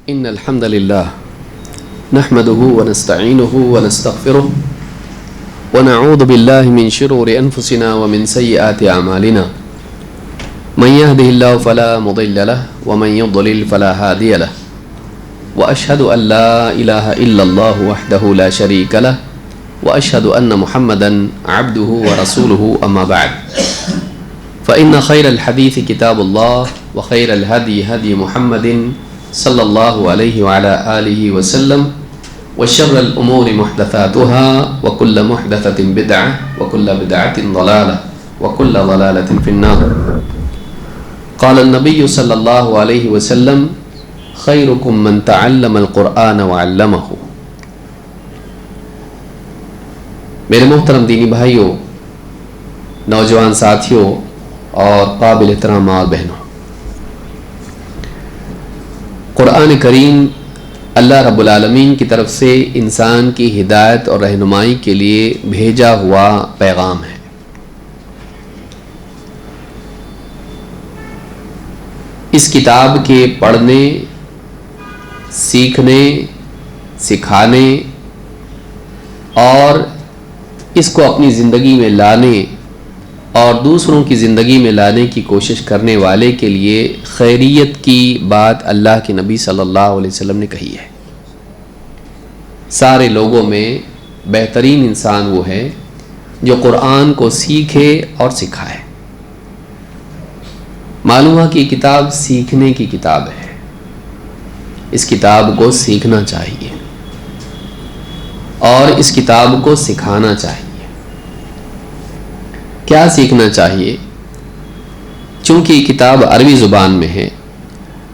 إن الحمد لله نحمده ونستعينه ونستغفره ونعوذ بالله من شرور أنفسنا ومن سيئات أعمالنا من يهده الله فلا مضل له ومن يضلل فلا هادي له وأشهد أن لا إله إلا الله وحده لا شريك له وأشهد أن محمدا عبده ورسوله أما بعد فإن خير الحديث كتاب الله وخير الهدي هدي محمد صلى الله عليه وعلى آله وسلم وشر الأمور محدثاتها وكل محدثة بدعة وكل بدعة ضلالة وكل ضلالة في النار. قال النبي صلى الله عليه وسلم خيركم من تعلم القرآن وعلمه. میرے محترم دینی بھائیوں، نوجوان ساتھیوں اور قابل احترام ماں اور بہنوں، قرآن کریم اللہ رب العالمین کی طرف سے انسان کی ہدایت اور رہنمائی کے لیے بھیجا ہوا پیغام ہے۔ اس کتاب کے پڑھنے، سیکھنے، سکھانے اور اس کو اپنی زندگی میں لانے اور دوسروں کی زندگی میں لانے کی کوشش کرنے والے کے لیے خیریت کی بات اللہ کے نبی صلی اللہ علیہ وسلم نے کہی ہے۔ سارے لوگوں میں بہترین انسان وہ ہے جو قرآن کو سیکھے اور سکھائے۔ معلوم ہے کہ کتاب سیکھنے کی کتاب ہے، اس کتاب کو سیکھنا چاہیے اور اس کتاب کو سکھانا چاہیے۔ کیا سیکھنا چاہیے؟ چونکہ یہ کتاب عربی زبان میں ہے،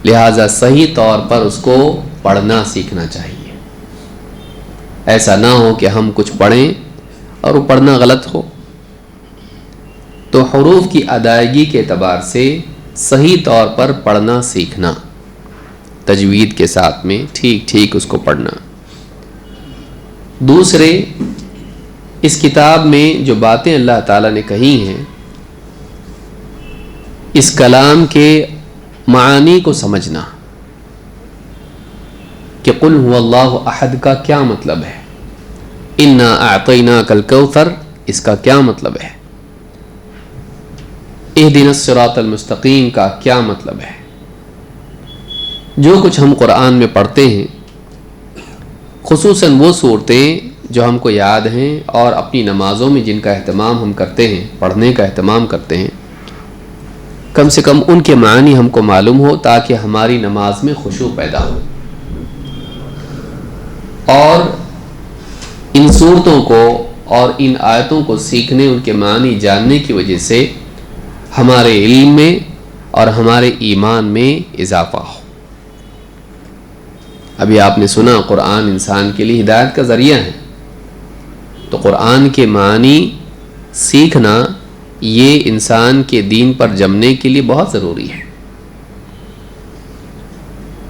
لہٰذا صحیح طور پر اس کو پڑھنا سیکھنا چاہیے۔ ایسا نہ ہو کہ ہم کچھ پڑھیں اور وہ پڑھنا غلط ہو۔ تو حروف کی ادائیگی کے اعتبار سے صحیح طور پر پڑھنا سیکھنا، تجوید کے ساتھ میں ٹھیک ٹھیک اس کو پڑھنا۔ دوسرے، اس کتاب میں جو باتیں اللہ تعالیٰ نے کہی ہیں، اس کلام کے معانی کو سمجھنا کہ قل هو اللہ احد کا کیا مطلب ہے، انا اعطیناک الکوثر اس کا کیا مطلب ہے، اہدنا الصراط المستقیم کا کیا مطلب ہے۔ جو کچھ ہم قرآن میں پڑھتے ہیں، خصوصاً وہ صورتیں جو ہم کو یاد ہیں اور اپنی نمازوں میں جن کا اہتمام ہم کرتے ہیں، پڑھنے کا اہتمام کرتے ہیں، کم سے کم ان کے معنی ہم کو معلوم ہو تاکہ ہماری نماز میں خشوع پیدا ہو۔ اور ان صورتوں کو اور ان آیتوں کو سیکھنے، ان کے معنی جاننے کی وجہ سے ہمارے علم میں اور ہمارے ایمان میں اضافہ ہو۔ ابھی آپ نے سنا قرآن انسان کے لیے ہدایت کا ذریعہ ہے، تو قرآن کے معنی سیکھنا یہ انسان کے دین پر جمنے کے لیے بہت ضروری ہے۔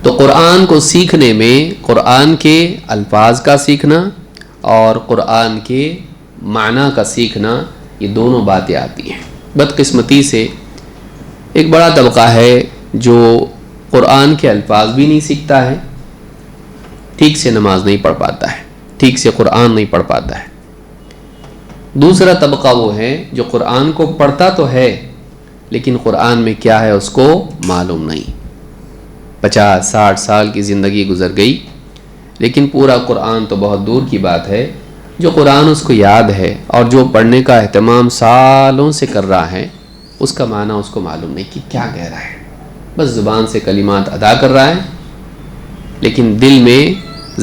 تو قرآن کو سیکھنے میں قرآن کے الفاظ کا سیکھنا اور قرآن کے معنی کا سیکھنا، یہ دونوں باتیں آتی ہیں۔ بدقسمتی سے ایک بڑا طبقہ ہے جو قرآن کے الفاظ بھی نہیں سیکھتا ہے، ٹھیک سے نماز نہیں پڑھ پاتا ہے، ٹھیک سے قرآن نہیں پڑھ پاتا ہے۔ دوسرا طبقہ وہ ہے جو قرآن کو پڑھتا تو ہے لیکن قرآن میں کیا ہے اس کو معلوم نہیں۔ 50-60 سال کی زندگی گزر گئی لیکن پورا قرآن تو بہت دور کی بات ہے، جو قرآن اس کو یاد ہے اور جو پڑھنے کا اہتمام سالوں سے کر رہا ہے، اس کا معنی اس کو معلوم نہیں کہ کیا کہہ رہا ہے۔ بس زبان سے کلمات ادا کر رہا ہے لیکن دل میں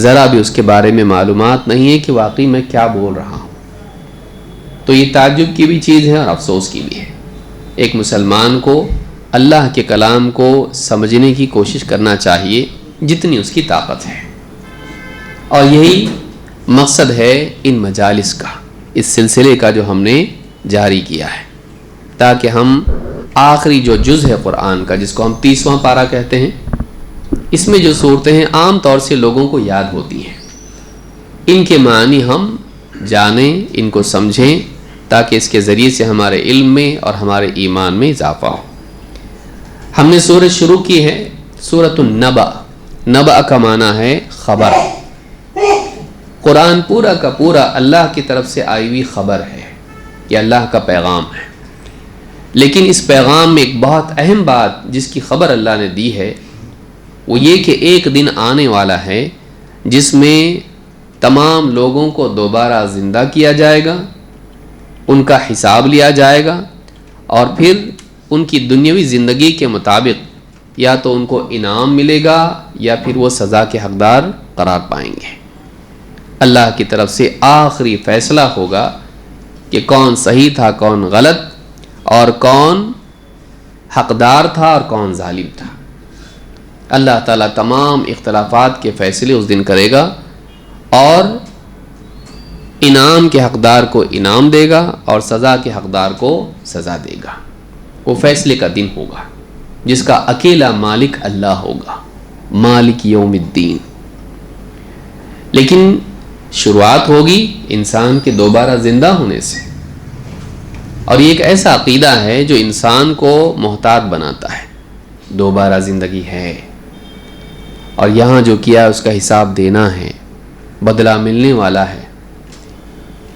ذرا بھی اس کے بارے میں معلومات نہیں ہے کہ واقعی میں کیا بول رہا ہوں۔ تو یہ تعجب کی بھی چیز ہے اور افسوس کی بھی ہے۔ ایک مسلمان کو اللہ کے کلام کو سمجھنے کی کوشش کرنا چاہیے جتنی اس کی طاقت ہے، اور یہی مقصد ہے ان مجالس کا، اس سلسلے کا جو ہم نے جاری کیا ہے، تاکہ ہم آخری جو جز ہے قرآن کا، جس کو ہم 30واں پارہ کہتے ہیں، اس میں جو صورتیں ہیں عام طور سے لوگوں کو یاد ہوتی ہیں، ان کے معنی ہم جانیں، ان کو سمجھیں، تاکہ اس کے ذریعے سے ہمارے علم میں اور ہمارے ایمان میں اضافہ ہو۔ ہم نے سورت شروع کی ہے سورۃ النبأ، نبأ کا معنی ہے خبر. قرآن پورا کا پورا اللہ کی طرف سے آئی ہوئی خبر ہے، یہ اللہ کا پیغام ہے. لیکن اس پیغام میں ایک بہت اہم بات جس کی خبر اللہ نے دی ہے وہ یہ کہ ایک دن آنے والا ہے جس میں تمام لوگوں کو دوبارہ زندہ کیا جائے گا، ان کا حساب لیا جائے گا، اور پھر ان کی دنیاوی زندگی کے مطابق یا تو ان کو انعام ملے گا یا پھر وہ سزا کے حقدار قرار پائیں گے. اللہ کی طرف سے آخری فیصلہ ہوگا کہ کون صحیح تھا، کون غلط، اور کون حقدار تھا اور کون ظالم تھا. اللہ تعالیٰ تمام اختلافات کے فیصلے اس دن کرے گا اور انعام کے حقدار کو انعام دے گا اور سزا کے حقدار کو سزا دے گا. وہ فیصلے کا دن ہوگا جس کا اکیلا مالک اللہ ہوگا، مالک یوم الدین. لیکن شروعات ہوگی انسان کے دوبارہ زندہ ہونے سے، اور یہ ایک ایسا عقیدہ ہے جو انسان کو محتاط بناتا ہے. دوبارہ زندگی ہے اور یہاں جو کیا اس کا حساب دینا ہے، بدلہ ملنے والا ہے.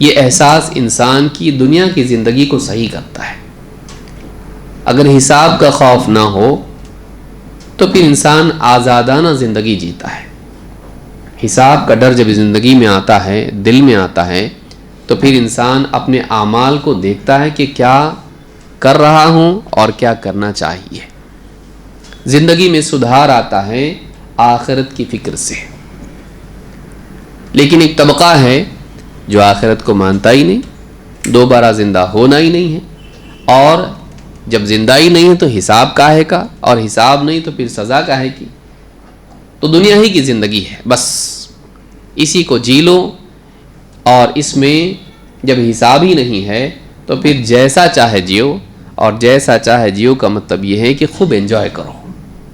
یہ احساس انسان کی دنیا کی زندگی کو صحیح کرتا ہے. اگر حساب کا خوف نہ ہو تو پھر انسان آزادانہ زندگی جیتا ہے. حساب کا ڈر جب زندگی میں آتا ہے، دل میں آتا ہے، تو پھر انسان اپنے اعمال کو دیکھتا ہے کہ کیا کر رہا ہوں اور کیا کرنا چاہیے. زندگی میں سدھار آتا ہے آخرت کی فکر سے. لیکن ایک طبقہ ہے جو آخرت کو مانتا ہی نہیں، دوبارہ زندہ ہونا ہی نہیں ہے، اور جب زندہ ہی نہیں ہے تو حساب کاہے کا، اور حساب نہیں تو پھر سزا کاہے کی. تو دنیا ہی کی زندگی ہے، بس اسی کو جی لو، اور اس میں جب حساب ہی نہیں ہے تو پھر جیسا چاہے جیو. اور جیسا چاہے جیو کا مطلب یہ ہے کہ خوب انجوائے کرو،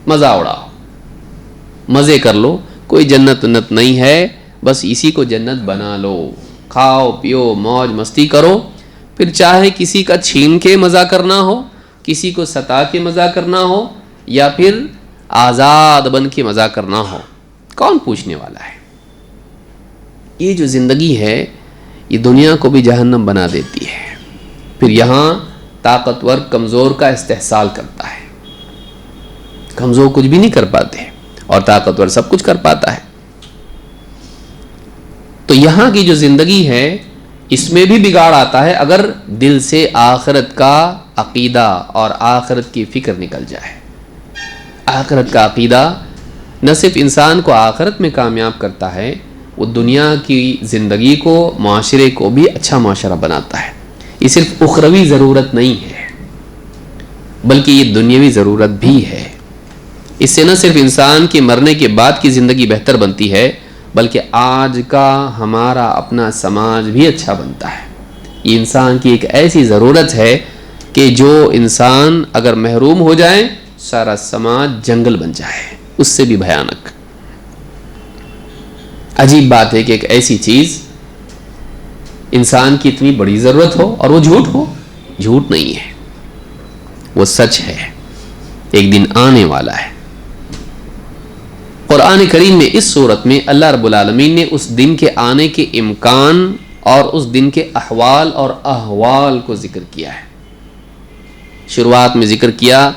مزہ اڑاؤ، مزے کر لو. کوئی جنت ونت نہیں ہے، بس اسی کو جنت بنا لو. کھاؤ پیو موج مستی کرو. پھر چاہے کسی کا چھین کے مزہ کرنا ہو، کسی کو ستا کے مزہ کرنا ہو، یا پھر آزاد بن کے مزہ کرنا ہو، کون پوچھنے والا ہے. یہ جو زندگی ہے یہ دنیا کو بھی جہنم بنا دیتی ہے. پھر یہاں طاقتور کمزور کا استحصال کرتا ہے. کمزور کچھ بھی نہیں کر پاتے اور طاقتور سب کچھ کر پاتا ہے. تو یہاں کی جو زندگی ہے اس میں بھی بگاڑ آتا ہے اگر دل سے آخرت کا عقیدہ اور آخرت کی فکر نکل جائے. آخرت کا عقیدہ نہ صرف انسان کو آخرت میں کامیاب کرتا ہے، وہ دنیا کی زندگی کو، معاشرے کو بھی اچھا معاشرہ بناتا ہے. یہ صرف اخروی ضرورت نہیں ہے بلکہ یہ دنیاوی ضرورت بھی ہے. اس سے نہ صرف انسان کے مرنے کے بعد کی زندگی بہتر بنتی ہے بلکہ آج کا ہمارا اپنا سماج بھی اچھا بنتا ہے. یہ انسان کی ایک ایسی ضرورت ہے کہ جو انسان اگر محروم ہو جائے سارا سماج جنگل بن جائے، اس سے بھی بھیانک. عجیب بات ہے کہ ایک ایسی چیز انسان کی اتنی بڑی ضرورت ہو اور وہ جھوٹ ہو. جھوٹ نہیں ہے، وہ سچ ہے، ایک دن آنے والا ہے. قرآن کریم میں اس صورت میں اللہ رب العالمین نے اس دن کے آنے کے امکان اور اس دن کے احوال اور احوال کو ذکر کیا ہے. شروعات میں ذکر کیا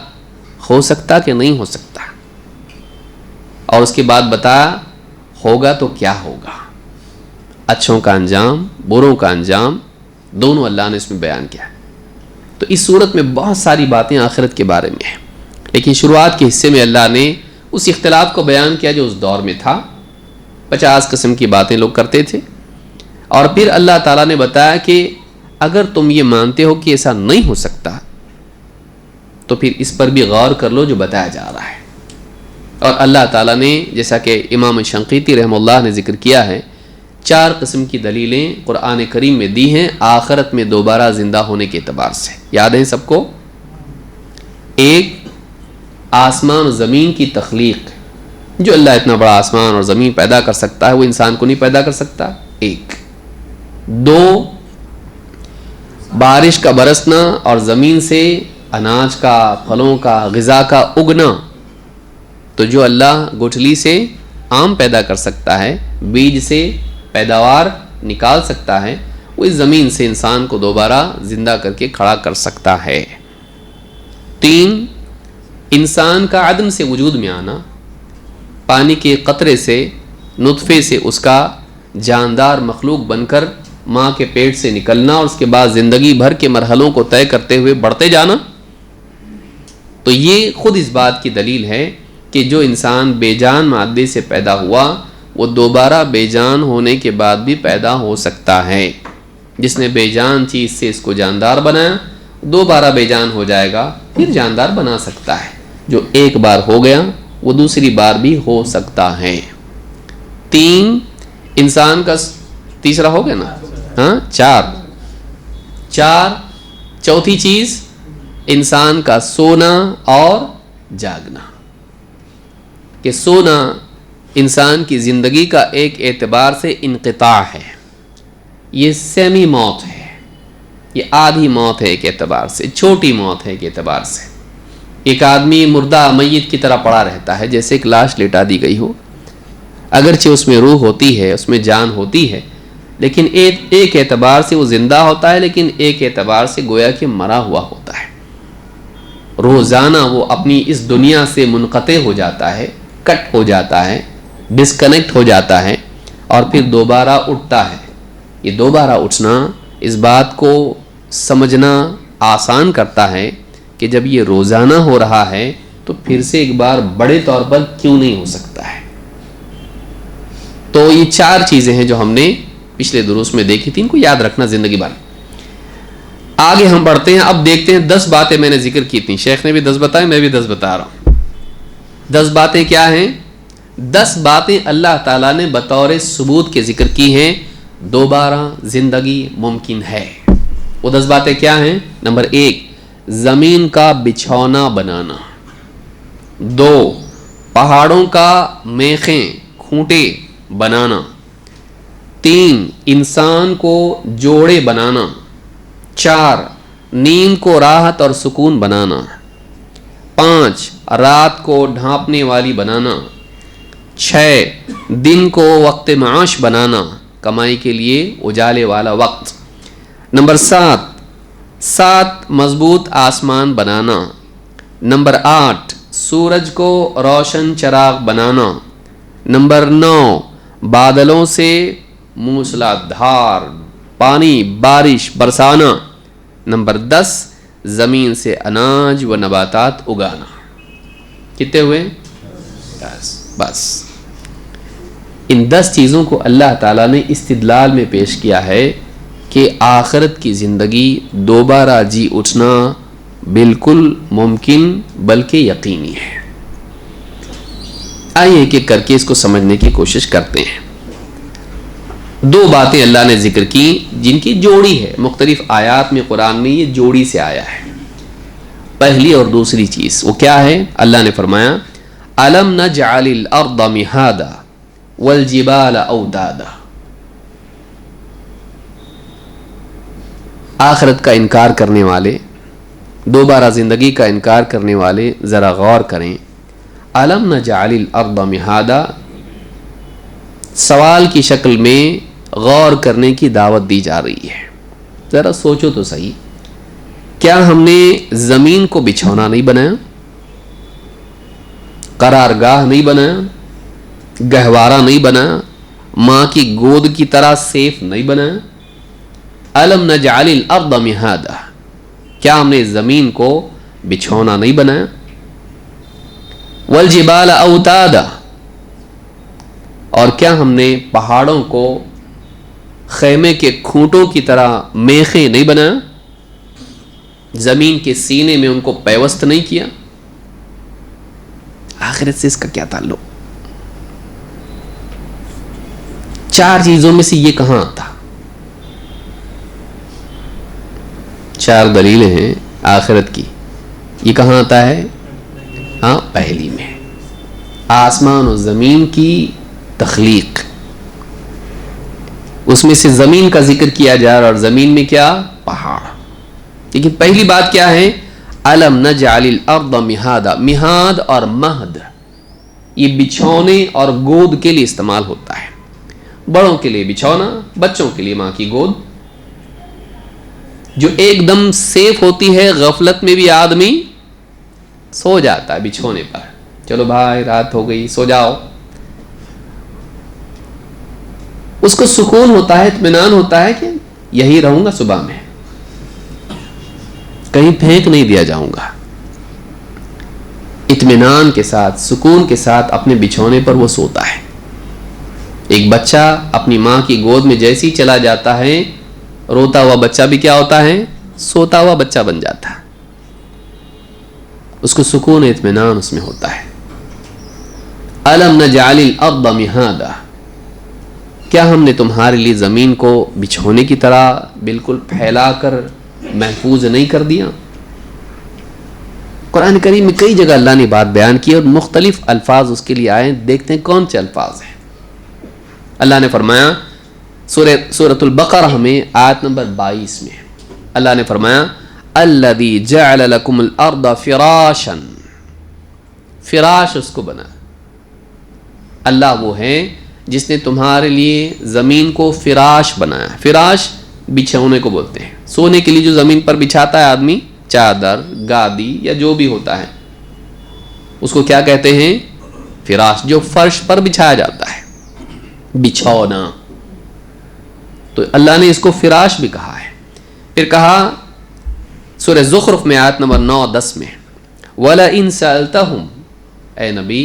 ہو سکتا کہ نہیں ہو سکتا، اور اس کے بعد بتایا ہوگا تو کیا ہوگا. اچھوں کا انجام، بروں کا انجام، دونوں اللہ نے اس میں بیان کیا. تو اس صورت میں بہت ساری باتیں آخرت کے بارے میں ہیں، لیکن شروعات کے حصے میں اللہ نے اس اختلاف کو بیان کیا جو اس دور میں تھا. 50 قسم کی باتیں لوگ کرتے تھے، اور پھر اللہ تعالیٰ نے بتایا کہ اگر تم یہ مانتے ہو کہ ایسا نہیں ہو سکتا تو پھر اس پر بھی غور کر لو جو بتایا جا رہا ہے. اور اللہ تعالیٰ نے جیسا کہ امام شنقیطی رحمہ اللہ نے ذکر کیا ہے 4 قسم کی دلیلیں قرآن کریم میں دی ہیں آخرت میں دوبارہ زندہ ہونے کے اعتبار سے. یاد ہیں سب کو؟ ایک، آسمان و زمین کی تخلیق، جو اللہ اتنا بڑا آسمان اور زمین پیدا کر سکتا ہے وہ انسان کو نہیں پیدا کر سکتا. ایک. 2، بارش کا برسنا اور زمین سے اناج کا، پھلوں کا، غذا کا اگنا. تو جو اللہ گٹھلی سے آم پیدا کر سکتا ہے، بیج سے پیداوار نکال سکتا ہے، وہ اس زمین سے انسان کو دوبارہ زندہ کر کے کھڑا کر سکتا ہے۔ 3، انسان کا عدم سے وجود میں آنا، پانی کے قطرے سے، نطفے سے اس کا جاندار مخلوق بن کر ماں کے پیٹ سے نکلنا اور اس کے بعد زندگی بھر کے مرحلوں کو طے کرتے ہوئے بڑھتے جانا، تو یہ خود اس بات کی دلیل ہے کہ جو انسان بے جان مادے سے پیدا ہوا وہ دوبارہ بے جان ہونے کے بعد بھی پیدا ہو سکتا ہے۔ جس نے بے جان چیز سے اس کو جاندار بنایا، دوبارہ بے جان ہو جائے گا، پھر جاندار بنا سکتا ہے۔ جو ایک بار ہو گیا وہ دوسری بار بھی ہو سکتا ہے۔ 3، انسان کا تیسرا ہو گیا نا، ہاں 4 چوتھی چیز انسان کا سونا اور جاگنا، کہ سونا انسان کی زندگی کا ایک اعتبار سے انقطاع ہے، یہ سیمی موت ہے، یہ آدھی موت ہے ایک اعتبار سے، چھوٹی موت ہے ایک اعتبار سے۔ ایک آدمی مردہ میت کی طرح پڑا رہتا ہے، جیسے ایک لاش لٹا دی گئی ہو، اگرچہ اس میں روح ہوتی ہے، اس میں جان ہوتی ہے، لیکن ایک اعتبار سے وہ زندہ ہوتا ہے، لیکن ایک اعتبار سے گویا کہ مرا ہوا ہوتا ہے۔ روزانہ وہ اپنی اس دنیا سے منقطع ہو جاتا ہے، کٹ ہو جاتا ہے، ڈسکنیکٹ ہو جاتا ہے، اور پھر دوبارہ اٹھتا ہے۔ یہ دوبارہ اٹھنا اس بات کو سمجھنا آسان کرتا ہے کہ جب یہ روزانہ ہو رہا ہے تو پھر سے ایک بار بڑے طور پر کیوں نہیں ہو سکتا ہے۔ تو یہ 4 چیزیں ہیں جو ہم نے پچھلے دروس میں دیکھی تھی، ان کو یاد رکھنا زندگی بھر۔ آگے ہم بڑھتے ہیں، اب دیکھتے ہیں 10 باتیں میں نے ذکر کی تھیں، شیخ نے بھی 10 بتائیں، میں بھی 10 بتا رہا ہوں۔ 10 باتیں کیا ہیں؟ 10 باتیں اللہ تعالیٰ نے بطور ثبوت کے ذکر کی ہیں، دوبارہ زندگی ممکن ہے۔ وہ 10 باتیں کیا ہیں؟ نمبر 1، زمین کا بچھونا بنانا۔ 2، پہاڑوں کا میخیں کھوٹے بنانا۔ 3، انسان کو جوڑے بنانا۔ 4، نیند کو راحت اور سکون بنانا۔ 5، رات کو ڈھانپنے والی بنانا۔ 6، دن کو وقت معاش بنانا، کمائی کے لیے اجالے والا وقت۔ نمبر 7، مضبوط آسمان بنانا۔ نمبر 8، سورج کو روشن چراغ بنانا۔ نمبر 9، بادلوں سے موسلادھار پانی بارش برسانا۔ نمبر 10، زمین سے اناج و نباتات اگانا۔ کتنے ہوئے؟ 10۔ بس ان 10 چیزوں کو اللہ تعالیٰ نے استدلال میں پیش کیا ہے کہ آخرت کی زندگی دوبارہ جی اٹھنا بالکل ممکن بلکہ یقینی ہے۔ آئیے ایک ایک کر کے اس کو سمجھنے کی کوشش کرتے ہیں۔ 2 باتیں اللہ نے ذکر کی جن کی جوڑی ہے، مختلف آیات میں قرآن میں یہ جوڑی سے آیا ہے۔ پہلی اور دوسری چیز وہ کیا ہے؟ اللہ نے فرمایا أَلَمْ نَجْعَلِ الْأَرْضَ مِهَادًا وَالْجِبَالَ أَوْتَادًا۔ آخرت کا انکار کرنے والے، دوبارہ زندگی کا انکار کرنے والے ذرا غور کریں۔ أَلَمْ نَجْعَلِ الْأَرْضَ مِهَادًا، سوال کی شکل میں غور کرنے کی دعوت دی جا رہی ہے۔ ذرا سوچو تو صحیح، کیا ہم نے زمین کو بچھونا نہیں بنایا، قرارگاہ نہیں بنایا، گہوارہ نہیں بنایا، ماں کی گود کی طرح سیف نہیں بنایا؟ أَلَمْ نَجْعَلِ الْأَرْضَ مِهَادًا، کیا ہم نے زمین کو بچھونا نہیں بنایا؟ وَالْجِبَالَ أَوْتَادًا، اور کیا ہم نے پہاڑوں کو خیمے کے کھوٹوں کی طرح میخیں نہیں بنایا، زمین کے سینے میں ان کو پیوست نہیں کیا؟ آخرت سے اس کا کیا تعلق؟ 4 چیزوں میں سے یہ کہاں آتا؟ 4 دلیلیں ہیں آخرت کی، یہ کہاں آتا ہے؟ ہاں پہلی میں آسمان و زمین کی تخلیق، اس میں سے زمین کا ذکر کیا جا رہا، اور زمین میں کیا؟ پہاڑ۔ لیکن پہلی بات کیا ہے؟ أَلَمْ نَجْعَلِ الْأَرْضَ مِهَادًا، مہاد اور مہد یہ بچھونے اور گود کے لیے استعمال ہوتا ہے. بڑوں کے لیے بچھونا، بچوں کے لیے ماں کی گود، جو ایک دم سیف ہوتی ہے. غفلت میں بھی آدمی سو جاتا ہے بچھونے پر، چلو بھائی رات ہو گئی سو جاؤ، اس کو سکون ہوتا ہے، اطمینان ہوتا ہے کہ یہی رہوں گا، صبح میں کہیں پھینک نہیں دیا جاؤں گا. اطمینان کے ساتھ، سکون کے ساتھ اپنے بچھونے پر وہ سوتا ہے. ایک بچہ اپنی ماں کی گود میں جیسے ہی چلا جاتا ہے، روتا ہوا بچہ بھی کیا ہوتا ہے؟ سوتا ہوا بچہ بن جاتا ہے. اس کو سکون اطمینان اس میں ہوتا ہے. الم نجعل الارض مہادا، کیا ہم نے تمہارے لیے زمین کو بچھونے کی طرح بالکل پھیلا کر محفوظ نہیں کر دیا؟ قرآن کریم میں کئی جگہ اللہ نے بات بیان کی اور مختلف الفاظ اس کے لیے آئے. دیکھتے ہیں کون سے الفاظ ہیں. اللہ نے فرمایا سورۃ البقرہ میں آیت نمبر 22 میں اللہ نے فرمایا الذی جعل لکم الارض فراشا، فراش اس کو بنا. اللہ وہ ہے جس نے تمہارے لیے زمین کو فراش بنایا. فراش بچھونے کو بولتے ہیں، سونے کے لیے جو زمین پر بچھاتا ہے آدمی، چادر، گادی یا جو بھی ہوتا ہے، اس کو کیا کہتے ہیں؟ فراش. جو فرش پر بچھایا جاتا ہے، بچھونا. تو اللہ نے اس کو فراش بھی کہا ہے. پھر کہا سورہ زخرف میں آیت نمبر 9-10 میں وَلَئِن سَأَلْتَهُمْ، اے نبی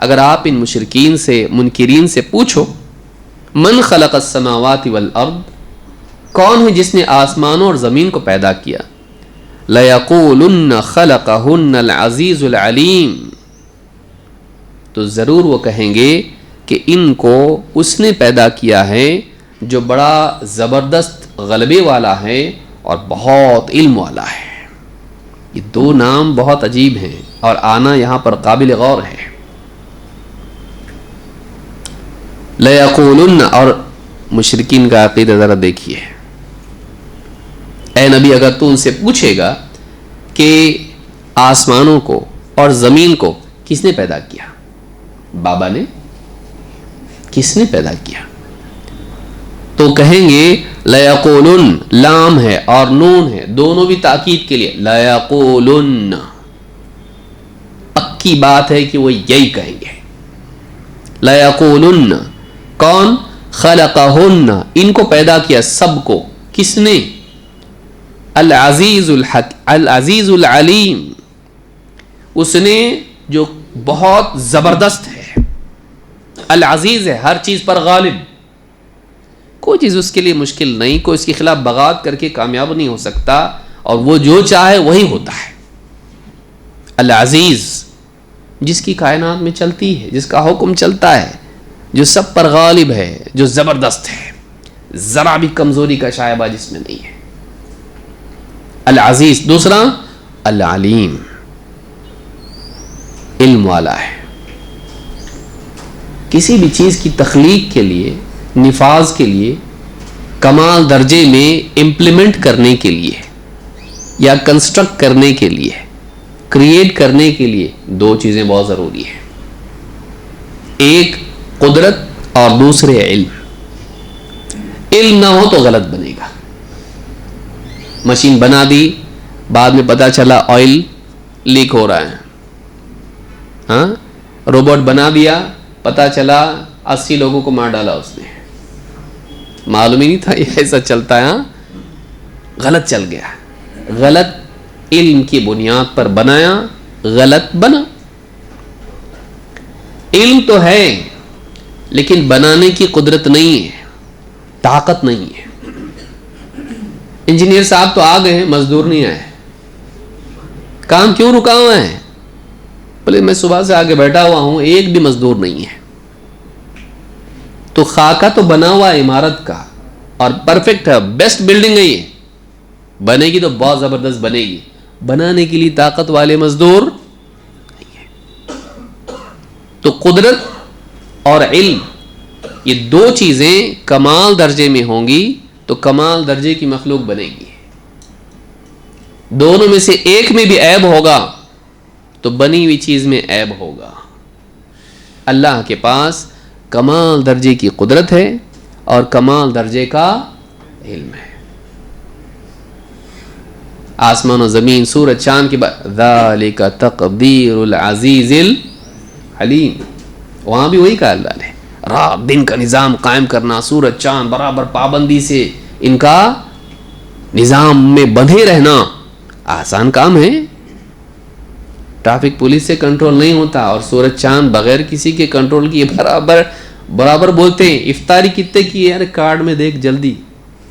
اگر آپ ان مشرکین سے، منکرین سے پوچھو، من خلق السماوات والارض، کون ہے جس نے آسمانوں اور زمین کو پیدا کیا، لَيَقُولُنَّ خَلَقَهُنَّ الْعَزِيزُ الْعَلِيمُ، تو ضرور وہ کہیں گے کہ ان کو اس نے پیدا کیا ہے جو بڑا زبردست غلبے والا ہے اور بہت علم والا ہے. یہ دو نام بہت عجیب ہیں اور آنا یہاں پر قابل غور ہے. لَيَقُولُنَّ، اور مشرکین کا عقیدہ ذرا دیکھیے. اے نبی اگر تو ان سے پوچھے گا کہ آسمانوں کو اور زمین کو کس نے پیدا کیا، بابا نے، کس نے پیدا کیا، تو کہیں گے لَيَقُولُنَّ، لام ہے اور نون ہے، دونوں بھی تاکید کے لیے. لَيَقُولُنَّ، پکی بات ہے کہ وہ یہی کہیں گے. لَيَقُولُنَّ، کون؟ خَلَقَهُنَّ، ان کو پیدا کیا سب کو، کس نے؟ العزیز العلیم، اس نے جو بہت زبردست ہے. العزیز ہے، ہر چیز پر غالب، کوئی چیز اس کے لیے مشکل نہیں، کوئی اس کے خلاف بغاوت کر کے کامیاب نہیں ہو سکتا، اور وہ جو چاہے وہی ہوتا ہے. العزیز، جس کی کائنات میں چلتی ہے، جس کا حکم چلتا ہے، جو سب پر غالب ہے، جو زبردست ہے، ذرا بھی کمزوری کا شائبہ جس میں نہیں ہے. العزیز. دوسرا العلیم، علم والا ہے. کسی بھی چیز کی تخلیق کے لیے، نفاذ کے لیے، کمال درجے میں امپلیمنٹ کرنے کے لیے یا کنسٹرکٹ کرنے کے لیے، کریٹ کرنے کے لیے دو چیزیں بہت ضروری ہیں. ایک قدرت اور دوسرے علم. علم نہ ہو تو غلط بنے گا. مشین بنا دی، بعد میں پتا چلا آئل لیک ہو رہا ہے. ہاں، روبوٹ بنا دیا، پتا چلا 80 لوگوں کو مار ڈالا اس نے، معلوم ہی نہیں تھا یہ ایسا چلتا ہے. ہاں، غلط چل گیا. غلط علم کی بنیاد پر بنایا، غلط بنا. علم تو ہے لیکن بنانے کی قدرت نہیں ہے، طاقت نہیں ہے. انجینئر صاحب تو آ گئے ہیں، مزدور نہیں آئے. کام کیوں رکا ہوا ہے؟ بولے میں صبح سے آگے بیٹھا ہوا ہوں، ایک بھی مزدور نہیں ہے. تو خاکہ تو بنا ہوا ہے عمارت کا اور پرفیکٹ ہے، بیسٹ بلڈنگ ہے، یہ بنے گی تو بہت زبردست بنے گی. بنانے کے لیے طاقت والے مزدور نہیں ہے. تو قدرت اور علم، یہ دو چیزیں کمال درجے میں ہوں گی تو کمال درجے کی مخلوق بنے گی. دونوں میں سے ایک میں بھی عیب ہوگا تو بنی ہوئی چیز میں عیب ہوگا. اللہ کے پاس کمال درجے کی قدرت ہے اور کمال درجے کا علم ہے. آسمان و زمین، سورج، چاند کے بعد ذالک تقدیر العزیز العلیم. وہاں بھی وہی کہا اللہ نے، رات دن کا نظام قائم کرنا، سورج چاند برابر پابندی سے ان کا نظام میں بندھے رہنا آسان کام ہے. ٹریفک پولیس سے کنٹرول نہیں ہوتا اور سورج چاند بغیر کسی کے کنٹرول کیے برابر بولتے ہیں افطاری کتنے کی ہے، کارڈ میں دیکھ جلدی،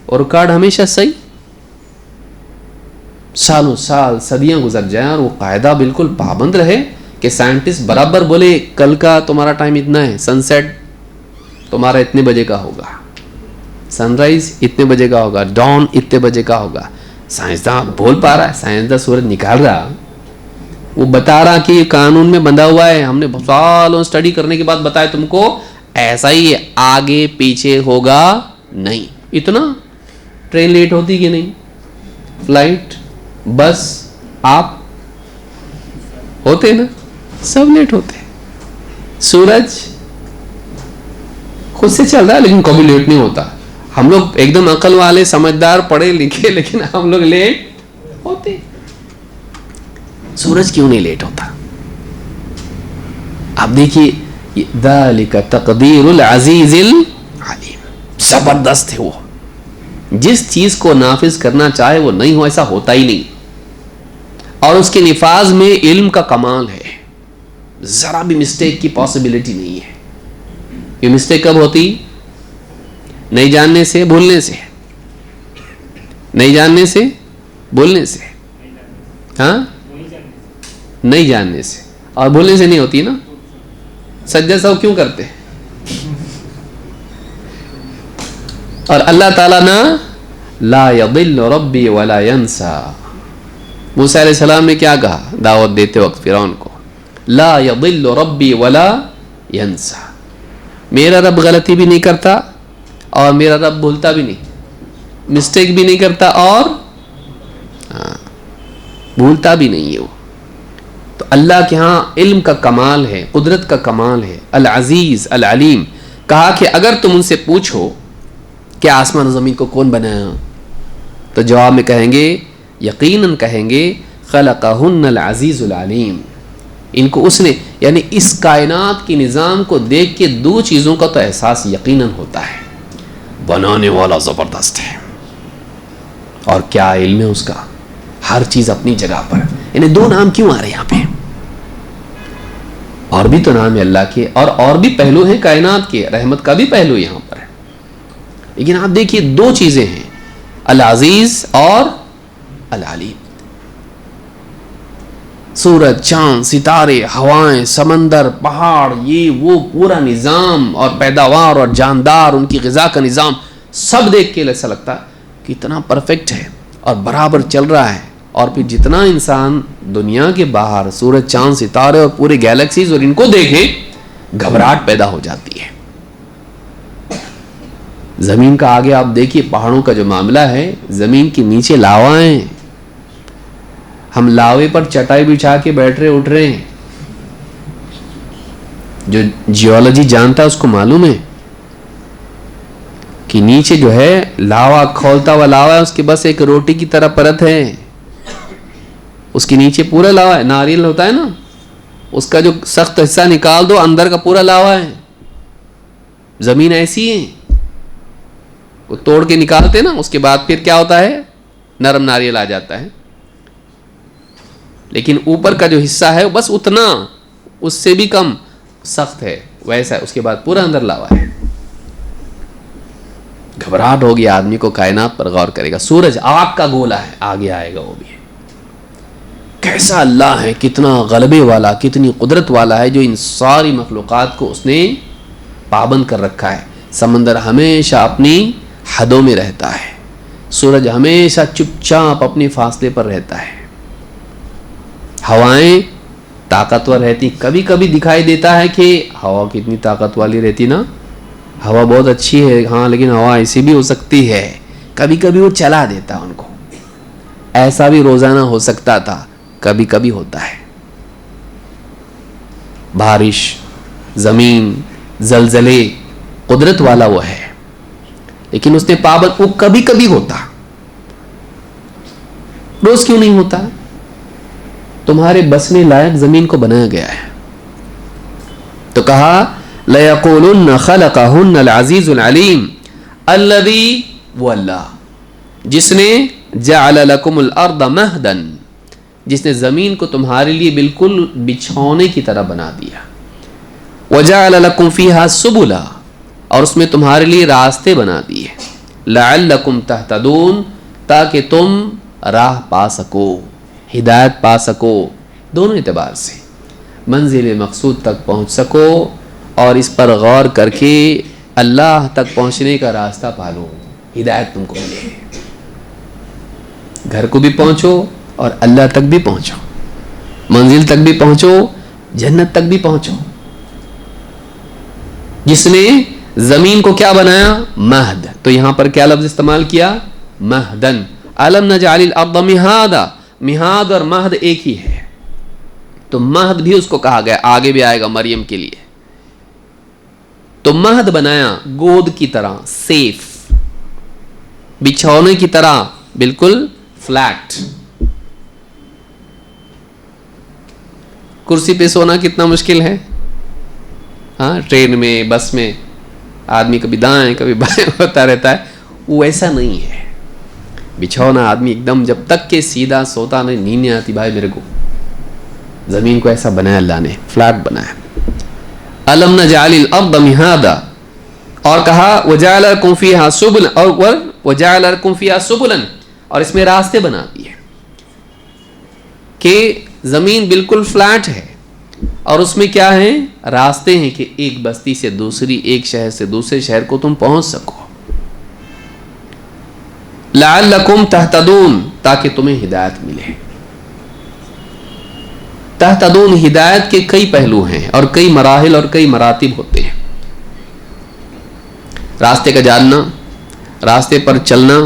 اور کارڈ ہمیشہ صحیح. سالوں سال صدیاں گزر جائیں اور وہ قاعدہ بالکل پابند رہے کہ سائنٹسٹ برابر بولے کل کا تمہارا ٹائم اتنا ہے، سن سیٹ تمہارا اتنے بجے کا ہوگا، سن رائز اتنے بجے کا ہوگا، ڈان اتنے بجے کا ہوگا. سائنسداں بول پا رہا ہے، سائنسداں سورج نکال رہا، وہ بتا رہا کہ قانون میں بندھا ہوا ہے، ہم نے سالوں اسٹڈی کرنے کے بعد بتایا تم کو ایسا ہی ہے، آگے پیچھے ہوگا نہیں. اتنا ٹرین لیٹ ہوتی کہ نہیں، فلائٹ، بس، آپ ہوتے نا، سب لیٹ ہوتے. سورج خود سے چل رہا ہے لیکن کبھی لیٹ نہیں ہوتا. ہم لوگ ایک دم عقل والے سمجھدار پڑھے لکھے لیکن ہم لوگ لیٹ ہوتے. سورج کیوں نہیں لیٹ ہوتا؟ آپ دیکھیے، ذالک تقدیر العزیز العلیم، زبردست ہے. وہ جس چیز کو نافذ کرنا چاہے وہ نہیں ہو، ایسا ہوتا ہی نہیں. اور اس کے نفاذ میں علم کا کمال ہے، ذرا بھی مسٹیک کی پاسبلٹی نہیں ہے. یہ مسٹیک کب ہوتی؟ نہیں جاننے سے، بھولنے سے. نہیں جاننے سے، بولنے سے، ہاں، نہیں جاننے سے اور بولنے سے نہیں ہوتی نا. سجدہ سہو کیوں کرتے؟ اور اللہ تعالیٰ نا لا یضل ربی ولا ینسا. موسیٰ علیہ السلام نے کیا کہا دعوت دیتے وقت فرعون کو؟ لا یضل ربی ولا ینسا، میرا رب غلطی بھی نہیں کرتا اور میرا رب بھولتا بھی نہیں، مسٹیک بھی نہیں کرتا اور بھولتا بھی نہیں ہے. وہ تو اللہ کے ہاں علم کا کمال ہے، قدرت کا کمال ہے، العزیز العلیم. کہا کہ اگر تم ان سے پوچھو کہ آسمان و زمین کو کون بنایا، تو جواب میں کہیں گے، یقیناً کہیں گے، خلقہن العزیز العلیم. ان کو اس نے، یعنی اس کائنات کی نظام کو دیکھ کے دو چیزوں کا تو احساس یقیناً ہوتا ہے، بنانے والا زبردست ہے اور کیا علم ہے اس کا، ہر چیز اپنی جگہ پر. یعنی دو نام کیوں آ رہے ہیں یہاں پہ؟ اور بھی تو نام ہے اللہ کے، اور بھی پہلو ہیں کائنات کے، رحمت کا بھی پہلو یہاں پر ہے. لیکن آپ دیکھیے دو چیزیں ہیں، العزیز اور العلیم. سورج، چاند، ستارے، ہوائیں، سمندر، پہاڑ، یہ وہ پورا نظام اور پیداوار اور جاندار، ان کی غذا کا نظام سب دیکھ کے ایسا لگتا ہے کہ اتنا پرفیکٹ ہے اور برابر چل رہا ہے. اور پھر جتنا انسان دنیا کے باہر سورج، چاند، ستارے اور پورے گیلیکسیز اور ان کو دیکھے، گھبراہٹ پیدا ہو جاتی ہے. زمین کا آگے آپ دیکھیے، پہاڑوں کا جو معاملہ ہے، زمین کے نیچے لاوائیں، ہم لاوے پر چٹائی بچھا کے بیٹھ رہے اٹھ رہے ہیں. جو جیولوجی جانتا ہے اس کو معلوم ہے کہ نیچے جو ہے لاوا، کھولتا ہوا لاوا ہے، اس کے بس ایک روٹی کی طرح پرت ہے، اس کے نیچے پورا لاوا ہے. ناریل ہوتا ہے نا، اس کا جو سخت حصہ نکال دو، اندر کا پورا لاوا ہے. زمین ایسی ہے، وہ توڑ کے نکالتے نا، اس کے بعد پھر کیا ہوتا ہے، نرم ناریل آ جاتا ہے. لیکن اوپر کا جو حصہ ہے وہ بس اتنا، اس سے بھی کم سخت ہے، ویسا ہے. اس کے بعد پورا اندر لاوا ہے. گھبراہٹ ہوگی آدمی کو، کائنات پر غور کرے گا. سورج آگ کا گولا ہے، آگے آئے گا وہ بھی. کیسا اللہ ہے، کتنا غلبے والا، کتنی قدرت والا ہے، جو ان ساری مخلوقات کو اس نے پابند کر رکھا ہے. سمندر ہمیشہ اپنی حدوں میں رہتا ہے، سورج ہمیشہ چپ چاپ اپنے فاصلے پر رہتا ہے. ہوائیں طاقتور رہتی، کبھی کبھی دکھائی دیتا ہے کہ ہوا کتنی طاقت والی رہتی نا، ہوا بہت اچھی ہے، ہاں، لیکن ہوا ایسی بھی ہو سکتی ہے، کبھی کبھی وہ چلا دیتا ان کو. ایسا بھی روزانہ ہو سکتا تھا، کبھی کبھی ہوتا ہے. بارش زمین، زلزلے، قدرت والا وہ ہے، لیکن اس نے پابند، وہ کبھی کبھی ہوتا، روز کیوں نہیں ہوتا؟ تمہارے بسنے لائق زمین کو بنایا گیا ہے. تو کہا لَيَقُولُنَّ خَلَقَهُنَّ الْعَزِيزُ الْعَلِيمُ الَّذِي، وہ اللہ جس نے جَعَلَ لَكُمُ الْأَرْضَ مَهْدًا، جس نے زمین کو تمہارے لیے بالکل بچھونے کی طرح بنا دیا. وَجَعَلَ لَكُمْ فِيهَا سُبُلًا، اور اس میں تمہارے لیے راستے بنا دیے. لَعَلَّكُمْ تَهْتَدُونَ، تاکہ تم راہ پا سکو، ہدایت پا سکو، دونوں اعتبار سے منزل مقصود تک پہنچ سکو اور اس پر غور کر کے اللہ تک پہنچنے کا راستہ پالو، ہدایت تم کو ملے، گھر کو بھی پہنچو اور اللہ تک بھی پہنچو، منزل تک بھی پہنچو، جنت تک بھی پہنچو. جس نے زمین کو کیا بنایا؟ مہد. تو یہاں پر کیا لفظ استعمال کیا؟ مہدن. الم نجعل الارض مہادا، مہاد اور مہد ایک ہی ہے. تو مہد بھی اس کو کہا گیا، آگے بھی آئے گا مریم کے لیے. تو مہد بنایا گود کی طرح، سیف، بچھونے کی طرح بالکل فلیٹ. کرسی پہ سونا کتنا مشکل ہے، ہاں، ٹرین میں، بس میں آدمی کبھی دائیں کبھی بائیں ہوتا رہتا ہے. وہ ایسا نہیں ہے. بچھونا آدمی ایک دم جب تک کہ سیدھا سوتا نہیں، نیند نہیں آتی بھائی میرے کو. زمین کو ایسا بنایا اللہ نے، فلیٹ بنایا. الم نجعل الارض مہادا، اور کہا وجعل لکم فیہا سبلا، اور وجعل لکم فیہا سبلا، اور اس میں راستے بنا دیے کہ زمین بالکل فلیٹ ہے اور اس میں کیا ہے؟ راستے ہیں کہ ایک بستی سے دوسری، ایک شہر سے دوسرے شہر کو تم پہنچ سکو. لعلکم تہتدون، تاکہ تمہیں ہدایت ملے. تہتدون، ہدایت کے کئی پہلو ہیں اور کئی مراحل اور کئی مراتب ہوتے ہیں. راستے کا جاننا، راستے پر چلنا،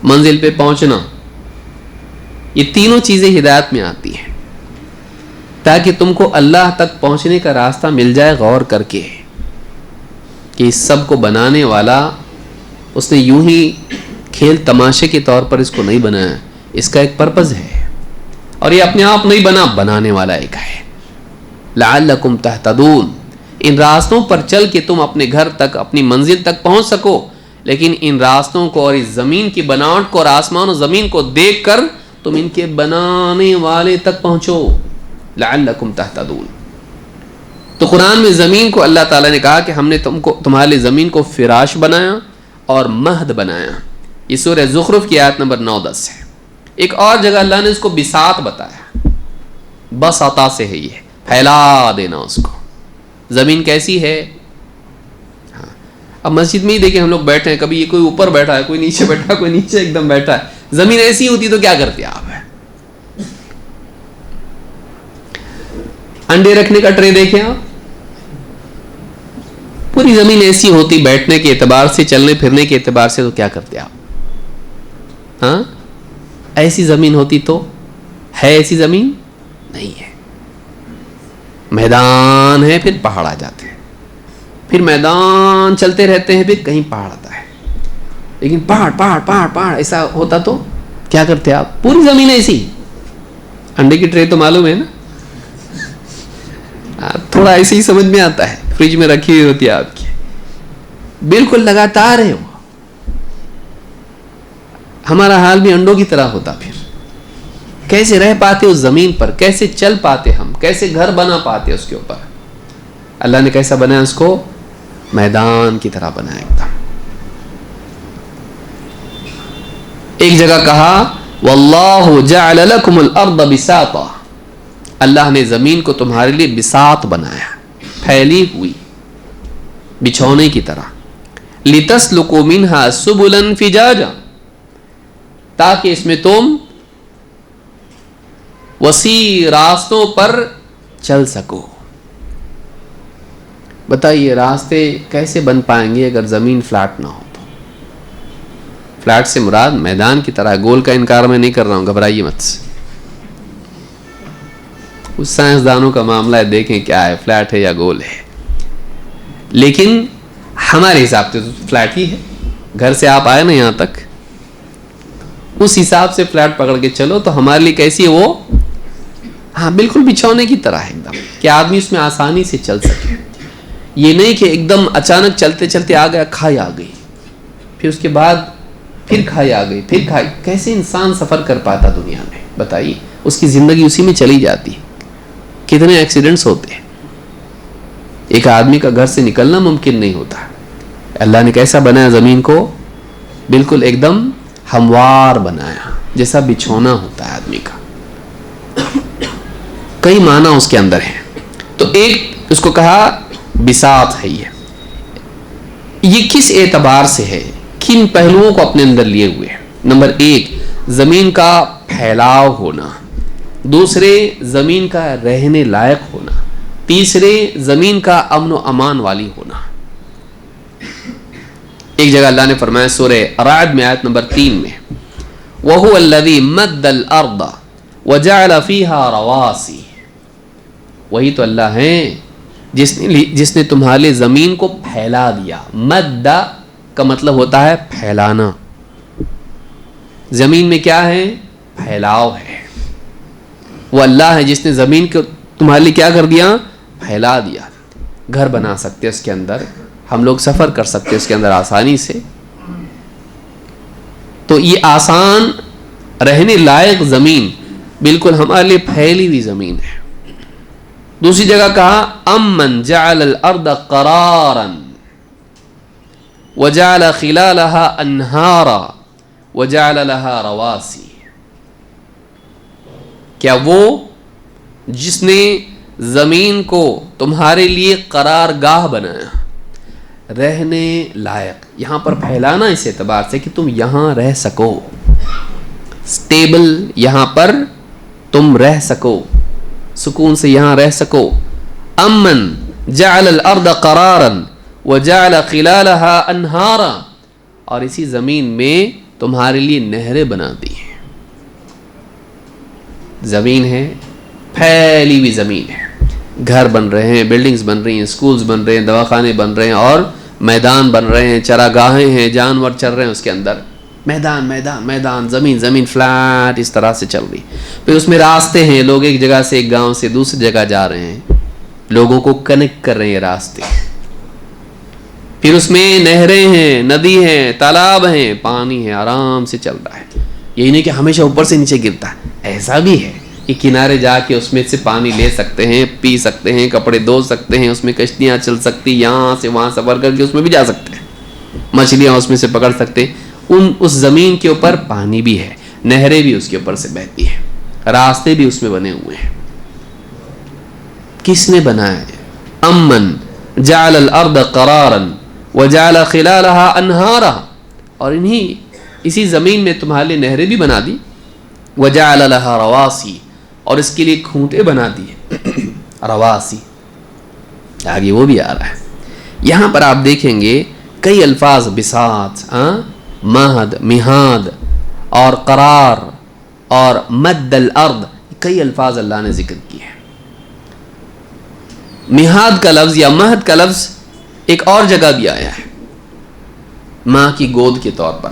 منزل پہ پہنچنا، یہ تینوں چیزیں ہدایت میں آتی ہیں تاکہ تم کو اللہ تک پہنچنے کا راستہ مل جائے. غور کر کے کہ اس سب کو بنانے والا اس نے یوں ہی کھیل تماشے کے طور پر اس کو نہیں بنایا، اس کا ایک پرپز ہے، اور یہ اپنے آپ نہیں بنا، بنانے والا ایک ہے. لعلکم تہتدون، ان راستوں پر چل کے تم اپنے گھر تک، اپنی منزل تک پہنچ سکو. لیکن ان راستوں کو اور اس زمین کی بناوٹ کو اور آسمان و زمین کو دیکھ کر تم ان کے بنانے والے تک پہنچو. لعلکم تہتدون. تو قرآن میں زمین کو اللہ تعالیٰ نے کہا کہ ہم نے تمہارے لیے زمین کو فراش بنایا اور مہد بنایا. یہ سورہ زخرف کی آیت نمبر 9-10 ہے. ایک اور جگہ اللہ نے اس کو بساط بتایا، بس عطا سے ہے، یہ پھیلا دینا اس کو. زمین کیسی ہے؟ ہاں، اب مسجد میں ہی دیکھیں ہم لوگ بیٹھے ہیں، کبھی یہ کوئی اوپر بیٹھا ہے، کوئی نیچے بیٹھا ہے، کوئی نیچے ایک دم بیٹھا ہے. زمین ایسی ہوتی تو کیا کرتے آپ؟ انڈے رکھنے کا ٹرے دیکھیں آپ، پوری زمین ایسی ہوتی بیٹھنے کے اعتبار سے، چلنے پھرنے کے اعتبار سے، تو کیا کرتے آپ؟ ہاں، ایسی زمین ہوتی تو ہے؟ ایسی زمین نہیں ہے. میدان ہے، پھر پہاڑ آ جاتے ہیں، پھر میدان چلتے رہتے ہیں، پھر کہیں پہاڑ آتا ہے. لیکن پہاڑ پہاڑ پہاڑ پہاڑ ایسا ہوتا تو کیا کرتے آپ؟ پوری زمین ایسی. انڈے کی ٹرے تو معلوم ہے نا، تھوڑا ایسے ہی سمجھ میں آتا ہے، فریج میں رکھی ہوئی ہوتی ہے آپ کی، بالکل لگاتار ہے. وہ ہمارا حال بھی انڈوں کی طرح ہوتا. پھر کیسے رہ پاتے اس زمین پر، کیسے چل پاتے ہم، کیسے گھر بنا پاتے اس کے اوپر؟ اللہ نے کیسا بنایا اس کو؟ میدان کی طرح بنایا ایک دم. ایک جگہ کہا واللہ جعل لکم الارض بساطا، اللہ نے زمین کو تمہارے لیے بساط بنایا، پھیلی ہوئی، بچھونے کی طرح. لتسلکوا منہا سبلا فجاجا، تاکہ اس میں تم وسیع راستوں پر چل سکو. بتائیے راستے کیسے بن پائیں گے اگر زمین فلیٹ نہ ہو تو؟ فلیٹ سے مراد میدان کی طرح، گول کا انکار میں نہیں کر رہا ہوں، گھبرائیے مت. اس سائنسدانوں کا معاملہ ہے، دیکھیں کیا ہے، فلیٹ ہے یا گول ہے. لیکن ہمارے حساب سے تو فلیٹ ہی ہے. گھر سے آپ آئے نا یہاں تک, اس حساب سے فلیٹ پکڑ کے چلو تو ہمارے لیے کیسی ہے وہ؟ ہاں بالکل بچھونے کی طرح ہے ایک دم, کہ آدمی اس میں آسانی سے چل سکے. یہ نہیں کہ ایک دم اچانک چلتے چلتے آ گیا, کھائی آ گئی, پھر اس کے بعد پھر کھائی آ گئی, پھر کھائی. کیسے انسان سفر کر پاتا دنیا میں بتائیے؟ اس کی زندگی اسی میں چلی جاتی. کتنے ایکسیڈنٹس ہوتے ہیں, ایک آدمی کا گھر سے نکلنا ممکن نہیں ہوتا. اللہ نے کیسا بنایا زمین کو؟ بالکل ایک دم ہموار بنایا, جیسا بچھونا ہوتا ہے آدمی کا. کئی معنی اس کے اندر ہیں. تو ایک اس کو کہا بساط ہے. یہ کس اعتبار سے ہے, کن پہلوؤں کو اپنے اندر لیے ہوئے ہیں؟ نمبر 1, زمین کا پھیلاؤ ہونا. دوسرے, زمین کا رہنے لائق ہونا. تیسرے, زمین کا امن و امان والی ہونا. ایک جگہ اللہ نے فرمایا سورہ رعد میں آیت نمبر 3 میں, وَهُوَ الَّذِي مَدَّ الْأَرْضَ وَجَعَلَ فِيهَا رَوَاسِي. وہی تو اللہ ہیں جس نے تمہارے لیے زمین کو پھیلا دیا. مد کا مطلب ہوتا ہے پھیلانا. زمین میں کیا ہے؟ پھیلاؤ ہے. وہ اللہ ہے جس نے زمین کو تمہارے لیے کیا کر دیا؟ پھیلا دیا. گھر بنا سکتے اس کے اندر, ہم لوگ سفر کر سکتے اس کے اندر آسانی سے. تو یہ آسان رہنے لائق زمین بالکل ہمارے لیے پھیلی ہوئی زمین ہے. دوسری جگہ کہا امن جعل الارض قرارا وجعل خلالها انہارا وجعل لها رواسی. کیا وہ جس نے زمین کو تمہارے لیے قرار گاہ بنایا, رہنے لائق. یہاں پر پھیلانا اس اعتبار سے کہ تم یہاں رہ سکو, سٹیبل, یہاں پر تم رہ سکو, سکون سے یہاں رہ سکو. امن جعل الارض قرارا وجعل خلالها انہارا. اور اسی زمین میں تمہارے لیے نہریں بنا دی ہیں. زمین ہے, پھیلی ہوئی زمین ہے, گھر بن رہے ہیں, بلڈنگز بن رہی ہیں, سکولز بن رہے ہیں, دواخانے بن رہے ہیں, اور میدان بن رہے ہیں, چراگاہیں ہیں, جانور چل رہے ہیں اس کے اندر. میدان میدان میدان, زمین زمین, فلیٹ اس طرح سے چل رہی. پھر اس میں راستے ہیں, لوگ ایک جگہ سے, ایک گاؤں سے دوسری جگہ جا رہے ہیں, لوگوں کو کنیکٹ کر رہے ہیں راستے. پھر اس میں نہریں ہیں, ندی ہیں, تالاب ہیں, پانی ہے, آرام سے چل رہا ہے. یہی نہیں کہ ہمیشہ اوپر سے نیچے گرتا ہے, ایسا بھی ہے کہ کنارے جا کے اس میں سے پانی لے سکتے ہیں, پی سکتے ہیں, کپڑے دھو سکتے ہیں, اس میں کشتیاں چل سکتی, یہاں سے وہاں سفر کر کے اس میں بھی جا سکتے ہیں, مچھلیاں اس میں سے پکڑ سکتے ہیں. اس زمین کے اوپر پانی بھی ہے, نہریں بھی اس کے اوپر سے بہتی ہیں, راستے بھی اس میں بنے ہوئے ہیں. کس نے بنایا ہے؟ امن جعل الارض قرارا وجعل خلالها انہارا. اور اسی زمین میں تمہارے لیے نہریں بھی بنا دی. وجعل لها رواسی, اور اس کے لیے کھونٹے بنا دیے. رواسی آگے وہ بھی آ رہا ہے. یہاں پر آپ دیکھیں گے کئی الفاظ, بساط, مہد, مہاد اور قرار اور مد الارض, کئی الفاظ اللہ نے ذکر کیے ہیں. مہاد کا لفظ یا مہد کا لفظ ایک اور جگہ بھی آیا ہے, ماں کی گود کے طور پر.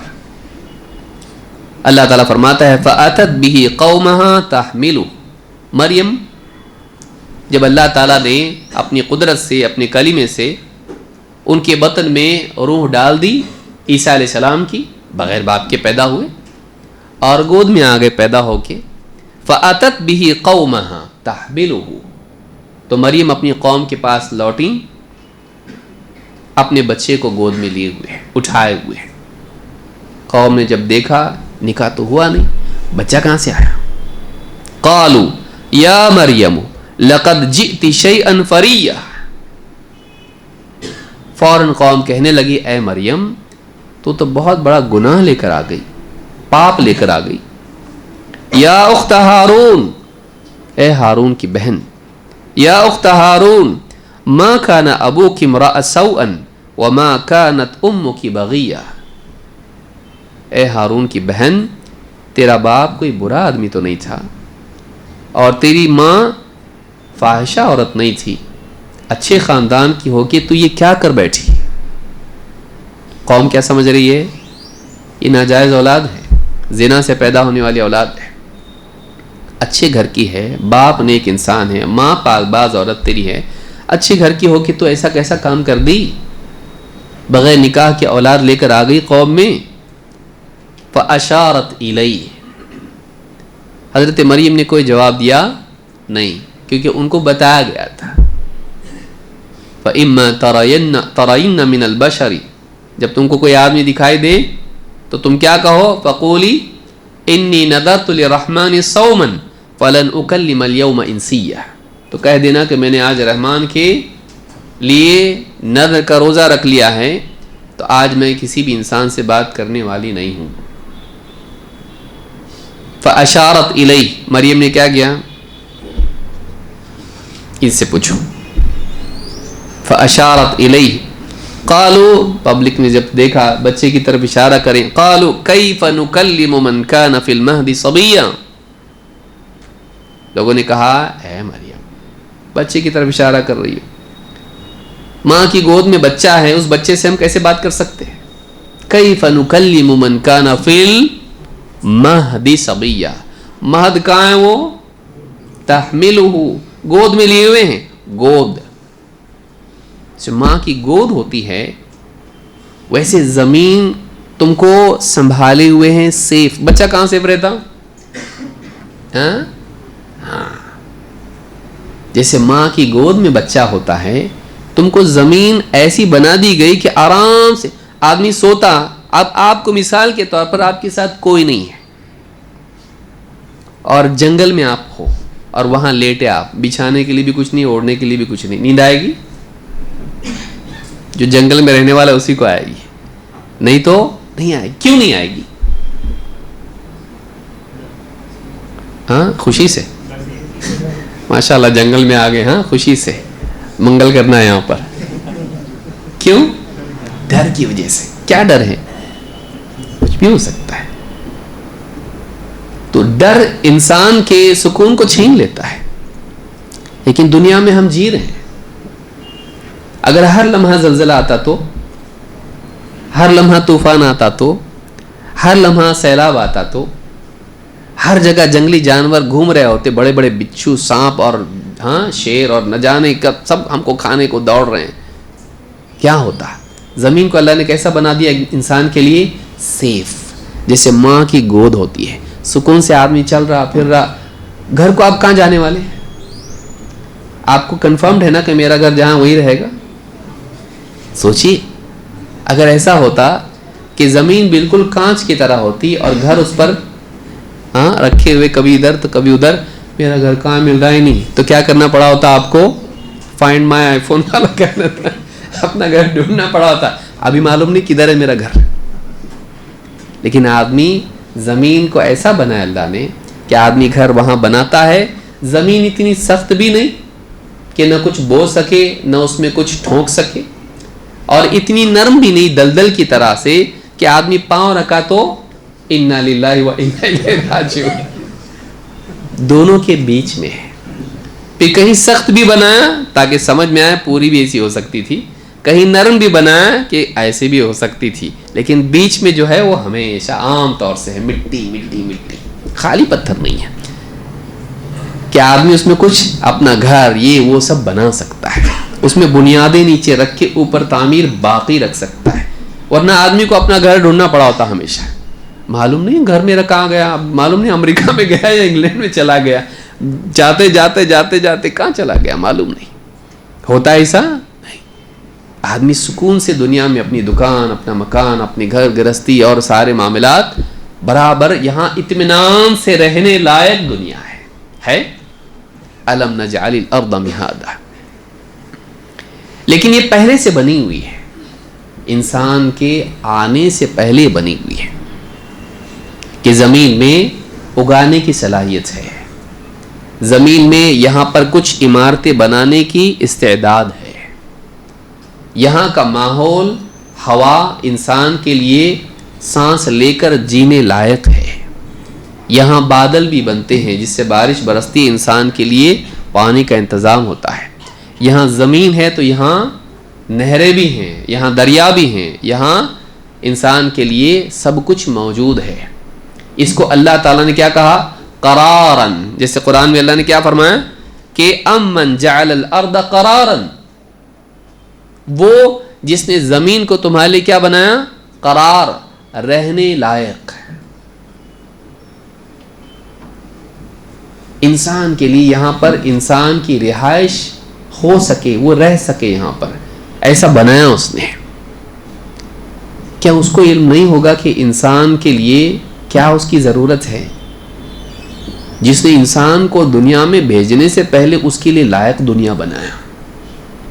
اللہ تعالیٰ فرماتا ہے فَأَتَتْ بِهِ قَوْمَهَا تَحْمِلُ. مریم, جب اللہ تعالیٰ نے اپنی قدرت سے, اپنے کلمے سے ان کے بطن میں روح ڈال دی, عیسیٰ علیہ السلام کی, بغیر باپ کے پیدا ہوئے اور گود میں آگے پیدا ہو کے. فَأَتَتْ بِهِ قَوْمَهَا تَحْمِلُهُ. تو مریم اپنی قوم کے پاس لوٹیں, اپنے بچے کو گود میں لیے ہوئے, اٹھائے ہوئے. قوم نے جب دیکھا, نکاح تو ہوا نہیں, بچہ کہاں سے آیا؟ قالوا یا مریم لقد جئت شیئا فریا. فوراً قوم کہنے لگی, اے مریم تو بہت بڑا گناہ لے کر آ گئی, پاپ لے کر آ گئی. یا اخت ہارون, اے ہارون کی بہن. یا اخت ہارون ما کان ابوک امرأ سوءا وما کانت امک بغیہ. اے ہارون کی بہن, تیرا باپ کوئی برا آدمی تو نہیں تھا, اور تیری ماں فاحشہ عورت نہیں تھی, اچھے خاندان کی ہو کہ تو یہ کیا کر بیٹھی. قوم کیا سمجھ رہی ہے؟ یہ ناجائز اولاد ہے، زنا سے پیدا ہونے والی اولاد ہے. اچھے گھر کی ہے، باپ نیک انسان ہے، ماں پاک باز عورت تیری ہے، اچھے گھر کی ہو کہ تو ایسا کیسا کام کر دی، بغیر نکاح کے اولاد لے کر آ گئی قوم میں. فَأَشَارَتْ إِلَيْهِ، حضرت مریم نے کوئی جواب دیا نہیں، کیونکہ ان کو بتایا گیا تھا. فَإِمَّا تَرَيِنَّ مِنَ الْبَشَرِ، جب تم کو کوئی آدمی دکھائی دے تو تم کیا کہو؟ فَقُولِي إِنِّي نَذَرْتُ لِلرَّحْمَنِ صَوْمًا فَلَنْ أُكَلِّمَ الْيَوْمَ إِنسِيًّا، تو کہہ دینا کہ میں نے آج رحمان کے لیے نذر کا روزہ رکھ لیا ہے، تو آج میں کسی بھی انسان سے بات کرنے والی نہیں ہوں. فَأَشَارَتْ إِلَيْهِ، مریم نے کیا کیا؟ اس سے پوچھو. فَأَشَارَتْ إِلَيْهِ قالوا، پبلک نے جب دیکھا بچے کی طرف اشارہ کریں، قالوا كَيْفَ نُكَلِّمُ مَنْ كَانَ فِي الْمَهْدِ صَبِيًّا، لوگوں نے کہا اے مریم، بچے کی طرف اشارہ کر رہی ہو، ماں کی گود میں بچہ ہے، اس بچے سے ہم کیسے بات کر سکتے ہیں؟ كَيْفَ نُكَلِّمُ مَنْ كَانَ فِي الْمَهْدِ صَبِيًّا، مہد کہاں ہے؟ وہ تحملہ، گود میں لیے ہوئے ہیں. گود جو ماں کی گود ہوتی ہے، ویسے زمین تم کو سنبھالے ہوئے ہیں سیف. بچہ کہاں سیف رہتا؟ ہاں، جیسے ماں کی گود میں بچہ ہوتا ہے، تم کو زمین ایسی بنا دی گئی کہ آرام سے آدمی سوتا. اب آپ کو مثال کے طور پر آپ کے ساتھ کوئی نہیں ہے اور جنگل میں آپ ہو اور وہاں لیٹے آپ، بچھانے کے لیے بھی کچھ نہیں، اوڑھنے کے لیے بھی کچھ نہیں، نیند آئے گی؟ جو جنگل میں رہنے والا اسی کو آئے گی، نہیں تو نہیں آئے گی. کیوں نہیں آئے گی؟ ہاں، خوشی سے. ماشاءاللہ جنگل میں آ گئے، ہاں خوشی سے منگل کرنا ہے یہاں پر. کیوں؟ ڈر کی وجہ سے. کیا ڈر ہے؟ کچھ بھی ہو سکتا ہے. تو ڈر انسان کے سکون کو چھین لیتا ہے. لیکن دنیا میں ہم جی رہے ہیں، اگر ہر لمحہ زلزلہ آتا تو، ہر لمحہ طوفان آتا تو، ہر لمحہ سیلاب آتا تو، ہر جگہ جنگلی جانور گھوم رہے ہوتے، بڑے بڑے بچھو، سانپ اور شیر اور نہ جانے کب سب ہم کو کھانے کو دوڑ رہے ہیں، کیا ہوتا؟ زمین کو اللہ نے کیسا بنا دیا انسان کے لیے؟ سیف، جیسے ماں کی گود ہوتی ہے. سکون سے آدمی چل رہا پھر رہا. گھر کو آپ کہاں جانے والے ہیں؟ آپ کو کنفرمڈ ہے نا کہ میرا گھر جہاں وہی رہے گا؟ سوچیے اگر ایسا ہوتا کہ زمین بالکل کانچ کی طرح ہوتی اور گھر اس پر رکھے ہوئے کبھی ادھر تو کبھی ادھر، میرا گھر کہاں مل رہا ہی نہیں، تو کیا کرنا پڑا ہوتا آپ کو؟ فائنڈ مائی آئی فون والا کرنا تھا، اپنا گھر ڈھونڈنا پڑا ہوتا. ابھی معلوم نہیں کدھر ہے میرا گھر. لیکن آدمی، زمین کو ایسا بنایا اللہ نے کہ آدمی گھر وہاں بناتا ہے. زمین اتنی سخت بھی نہیں کہ نہ کچھ بو سکے نہ اس میں کچھ ٹھونک سکے، اور اتنی نرم بھی نہیں دلدل کی طرح سے کہ آدمی پاؤں رکھا تو انا للہ و انا الیہ راجعون، دونوں کے بیچ میں ہے. پھر کہیں سخت بھی بنایا تاکہ سمجھ میں آئے پوری بھی ایسی ہو سکتی تھی، کہیں نرم بھی بنایا کہ ایسے بھی ہو سکتی تھی، لیکن بیچ میں جو ہے وہ ہمیشہ عام طور سے ہے مٹی مٹی مٹی، خالی پتھر نہیں ہے کہ آدمی اس میں کچھ اپنا گھر یہ وہ سب بنا سکتا ہے. اس میں بنیادیں نیچے رکھ کے اوپر تعمیر باقی رکھ سکتا ہے. ورنہ آدمی کو اپنا گھر ڈھونڈنا پڑا ہوتا ہمیشہ. معلوم نہیں گھر میرا کہاں گیا، معلوم نہیں امریکہ میں گیا یا انگلینڈ میں چلا گیا، جاتے جاتے جاتے جاتے کہاں چلا گیا معلوم نہیں. ہوتا ایسا نہیں. آدمی سکون سے دنیا میں اپنی دکان، اپنا مکان، اپنی گھر گرہستی اور سارے معاملات برابر، یہاں اطمینان سے رہنے لائق دنیا ہے. الم نجعل الارض مہادا. لیکن یہ پہلے سے بنی ہوئی ہے، انسان کے آنے سے پہلے بنی ہوئی ہے کہ زمین میں اگانے کی صلاحیت ہے، زمین میں یہاں پر کچھ عمارتیں بنانے کی استعداد ہے. یہاں کا ماحول، ہوا انسان کے لیے سانس لے کر جینے لائق ہے. یہاں بادل بھی بنتے ہیں جس سے بارش برستی، انسان کے لیے پانی کا انتظام ہوتا ہے. یہاں زمین ہے تو یہاں نہریں بھی ہیں، یہاں دریا بھی ہیں، یہاں انسان کے لیے سب کچھ موجود ہے. اس کو اللہ تعالیٰ نے کیا کہا؟ قرارن. جیسے قرآن میں اللہ نے کیا فرمایا کہ امن جعل الارض قرارن، وہ جس نے زمین کو تمہارے لیے کیا بنایا؟ قرار، رہنے لائق. انسان کے لیے یہاں پر انسان کی رہائش ہو سکے، وہ رہ سکے، یہاں پر ایسا بنایا اس نے. کیا اس کو علم نہیں ہوگا کہ انسان کے لیے کیا اس کی ضرورت ہے؟ جس نے انسان کو دنیا میں بھیجنے سے پہلے اس کے لیے لائق دنیا بنایا،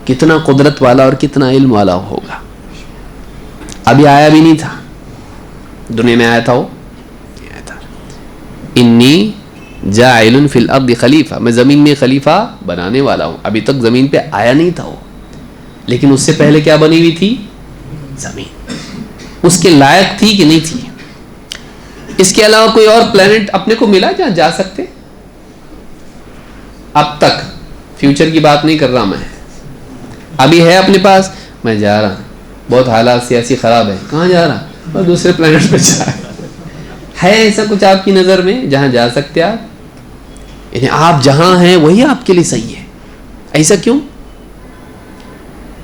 کتنا قدرت والا اور کتنا علم والا ہوگا. ابھی آیا بھی نہیں تھا، دنیا میں آیا تھا، وہ آیا تھا انی جاعل فی الارض خلیفہ، میں زمین میں خلیفہ بنانے والا ہوں. ابھی تک زمین پہ آیا نہیں تھا وہ، لیکن اس سے پہلے کیا بنی ہوئی تھی؟ زمین. اس کے لائق تھی کہ نہیں تھی؟ اس کے علاوہ کوئی اور پلانٹ اپنے کو ملا جہاں جا سکتے؟ اب تک، فیوچر کی بات نہیں کر رہا میں، ابھی ہے اپنے پاس، میں جا رہا، بہت حالات سیاسی خراب ہے، کہاں جا رہا؟ اور دوسرے پلانٹ پہ جا رہا. ہے ایسا کچھ آپ کی نظر میں جہاں جا سکتے آپ؟ یعنی آپ جہاں ہیں وہی آپ کے لیے صحیح ہے. ایسا کیوں؟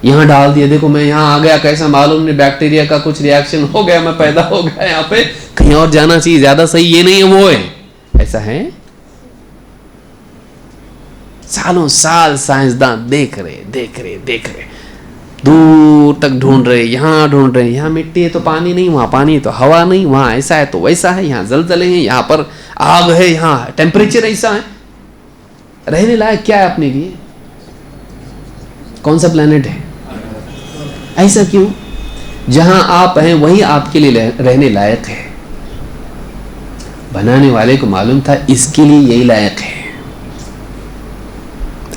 یہاں ڈال دیا، دیکھو میں یہاں آ گیا، کیسا معلوم نہیں بیکٹیریا کا کچھ ری ایکشن ہو گیا، میں پیدا ہو گیا یہاں پہ، کہیں اور جانا چاہیے، زیادہ صحیح یہ نہیں ہے وہ ہے. ایسا ہے؟ سالوں سال سائنسدان دیکھ رہے دور تک ڈھونڈ رہے، یہاں ڈھونڈ رہے، یہاں مٹی ہے تو پانی نہیں، وہاں پانی ہے تو ہوا نہیں، وہاں ایسا ہے تو ویسا ہے، یہاں زلزلے ہیں، یہاں پر آگ ہے، یہاں ٹیمپریچر ایسا ہے. رہنے لائق کیا ہے اپنے لیے؟ کون سا پلانٹ ہے؟ ایسا کیوں؟ جہاں آپ ہیں وہی آپ کے لیے رہنے لائق ہے. بنانے والے کو معلوم تھا اس کے لیے یہی لائق ہے.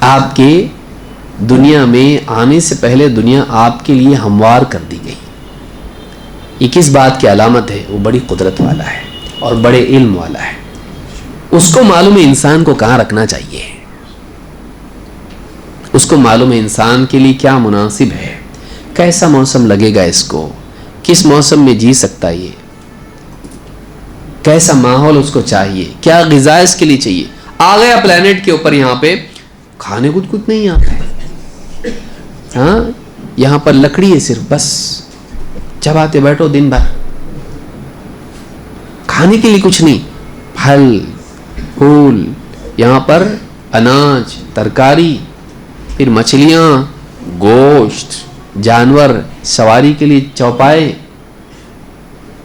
آپ کے دنیا میں آنے سے پہلے دنیا آپ کے لیے ہموار کر دی گئی. یہ کس بات کی علامت ہے؟ وہ بڑی قدرت والا ہے اور بڑے علم والا ہے. اس کو معلوم ہے انسان کو کہاں رکھنا چاہیے، اس کو معلوم ہے انسان کے لیے کیا مناسب ہے، کیسا موسم لگے گا اس کو، کس موسم میں جی سکتا ہے، کیسا ماحول اس کو چاہیے، کیا غذا اس کے لیے چاہیے. آ گیا پلانٹ کے اوپر، یہاں پہ کھانے کو کچھ نہیں آتا ہے، ہاں یہاں پر لکڑی ہے صرف، بس چباتے بیٹھو دن بھر، کھانے کے لیے کچھ نہیں. پھل پھول، یہاں پر اناج، ترکاری، پھر مچھلیاں، گوشت، جانور، سواری کے لیے چوپائے،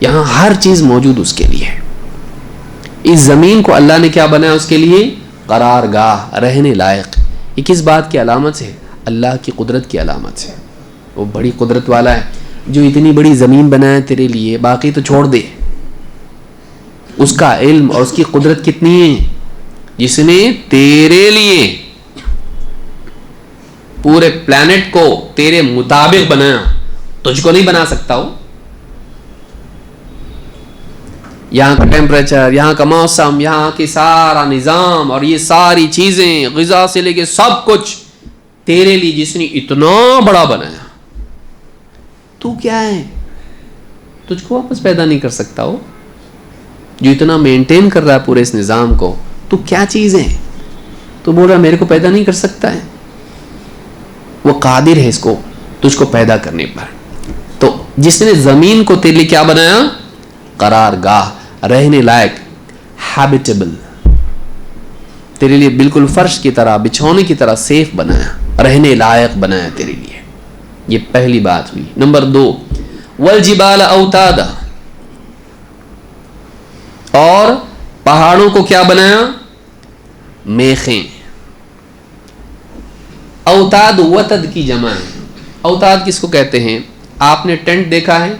یہاں ہر چیز موجود اس کے لیے. اس زمین کو اللہ نے کیا بنایا اس کے لیے؟ قرار گاہ، رہنے لائق. یہ کس بات کی علامت ہے؟ اللہ کی قدرت کی علامت ہے. وہ بڑی قدرت والا ہے جو اتنی بڑی زمین بنایا تیرے لیے، باقی تو چھوڑ دے. اس کا علم اور اس کی قدرت کتنی ہے، جس نے تیرے لیے پورے پلانٹ کو تیرے مطابق بنایا، تجھ کو نہیں بنا سکتا ہو. یہاں کا ٹیمپریچر، یہاں کا موسم، یہاں کی سارا نظام اور یہ ساری چیزیں، غذا سے لے کے سب کچھ تیرے لیے جس نے اتنا بڑا بنایا. تو کیا ہے؟ تجھ کو واپس پیدا نہیں کر سکتا ہو، جو اتنا مینٹین کر رہا ہے پورے اس نظام کو. تو کیا چیز ہے؟ تو بول رہا میرے کو پیدا نہیں کر سکتا ہے. وہ قادر ہے اس کو، تجھ کو پیدا کرنے پر. تو جس نے زمین کو تیرے لیے کیا بنایا؟ قرار گاہ، رہنے لائق، ہیبیٹیبل، تیرے لیے بالکل فرش کی طرح، بچھونے کی طرح سیف بنایا، رہنے لائق بنایا تیرے لیے. یہ پہلی بات ہوئی. نمبر 2، والجبال اوتادا، اور پہاڑوں کو کیا بنایا؟ میخیں. اوتاد وتد کی جمع ہے. اوتاد کس کو کہتے ہیں؟ آپ نے ٹینٹ دیکھا ہے،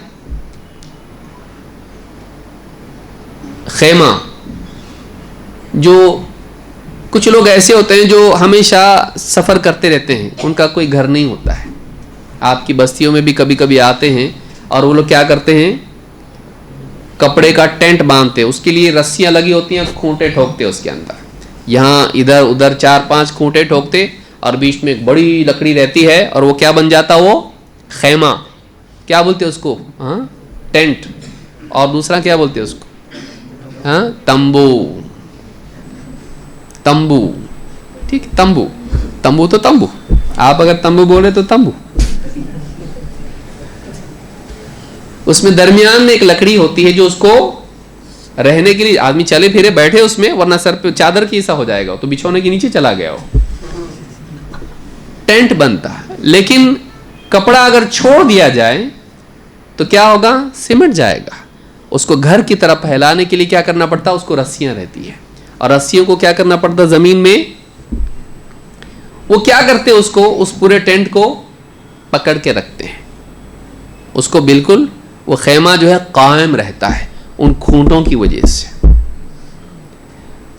خیمہ. جو کچھ لوگ ایسے ہوتے ہیں جو ہمیشہ سفر کرتے رہتے ہیں، ان کا کوئی گھر نہیں ہوتا ہے. آپ کی بستیوں میں بھی کبھی کبھی آتے ہیں اور وہ لوگ کیا کرتے ہیں؟ کپڑے کا ٹینٹ باندھتے، اس کے لیے رسیاں لگی ہوتی ہیں، کھونٹے ٹھوکتے اس کے اندر، یہاں ادھر ادھر 4-5 کھونٹے ٹھوکتے اور بیچ میں ایک بڑی لکڑی رہتی ہے اور وہ کیا بن جاتا, وہ خیمہ, کیا بولتے اس کو, ہاں ٹینٹ, اور دوسرا کیا بولتے اس کو, ہاں تمبو, تمبو, ٹھیک, تمبو, تمبو تو تمبو, آپ اگر تمبو بول رہے تو تمبو. اس میں درمیان میں ایک لکڑی ہوتی ہے جو اس کو رہنے کے لیے, آدمی چلے پھرے بیٹھے اس میں, ورنہ سر پہ چادر کی ایسا ہو جائے گا تو بچھونے کے نیچے چلا گیا ہو. ٹینٹ بنتا ہے, لیکن کپڑا اگر چھوڑ دیا جائے تو کیا ہوگا, سمٹ جائے گا. اس کو گھر کی طرف پھیلانے کے لیے کیا کرنا پڑتا, اس کو رسیاں رہتی ہیں, اور رسیوں کو کیا کرنا پڑتا زمین میں, وہ کیا کرتے اس کو, اس پورے ٹینٹ کو پکڑ کے رکھتے ہیں, اس کو بالکل وہ خیمہ جو ہے قائم رہتا ہے ان کھونٹوں کی وجہ سے.